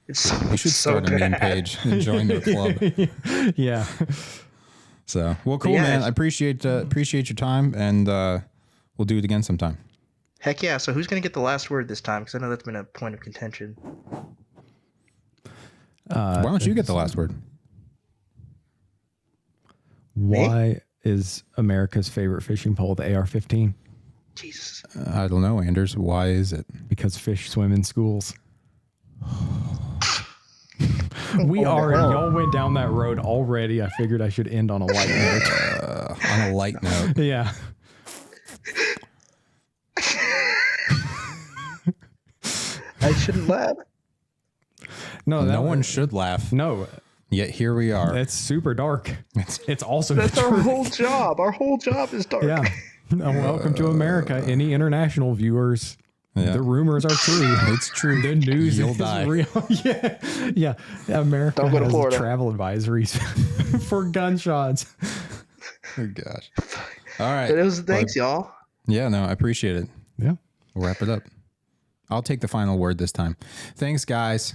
It's so, We should so start a meme bad. page and join the club. Yeah. So, well, cool, yeah, man. it's- I appreciate your time, and we'll do it again sometime. Heck yeah. So who's going to get the last word this time? Because I know that's been a point of contention. Why don't you get the last word? Why is America's favorite fishing pole the AR-15? Jesus. I don't know, Anders. Why is it? Because fish swim in schools. hell? Y'all went down that road already. I figured I should end on a light note. On a light note. Yeah. I shouldn't laugh. No one should laugh. No, Yet here we are. it's super dark. It's also That's the our truth. whole job. Our whole job is dark. Yeah. Welcome to America. Any international viewers, Yeah. the rumors are true. It's true. The news You'll is die. real. Yeah. America Don't go to has Florida. travel advisories for gunshots. Oh gosh. All right. But it was thanks, y'all. Yeah, no, I appreciate it. Yeah. We'll wrap it up. I'll take the final word this time. Thanks, guys.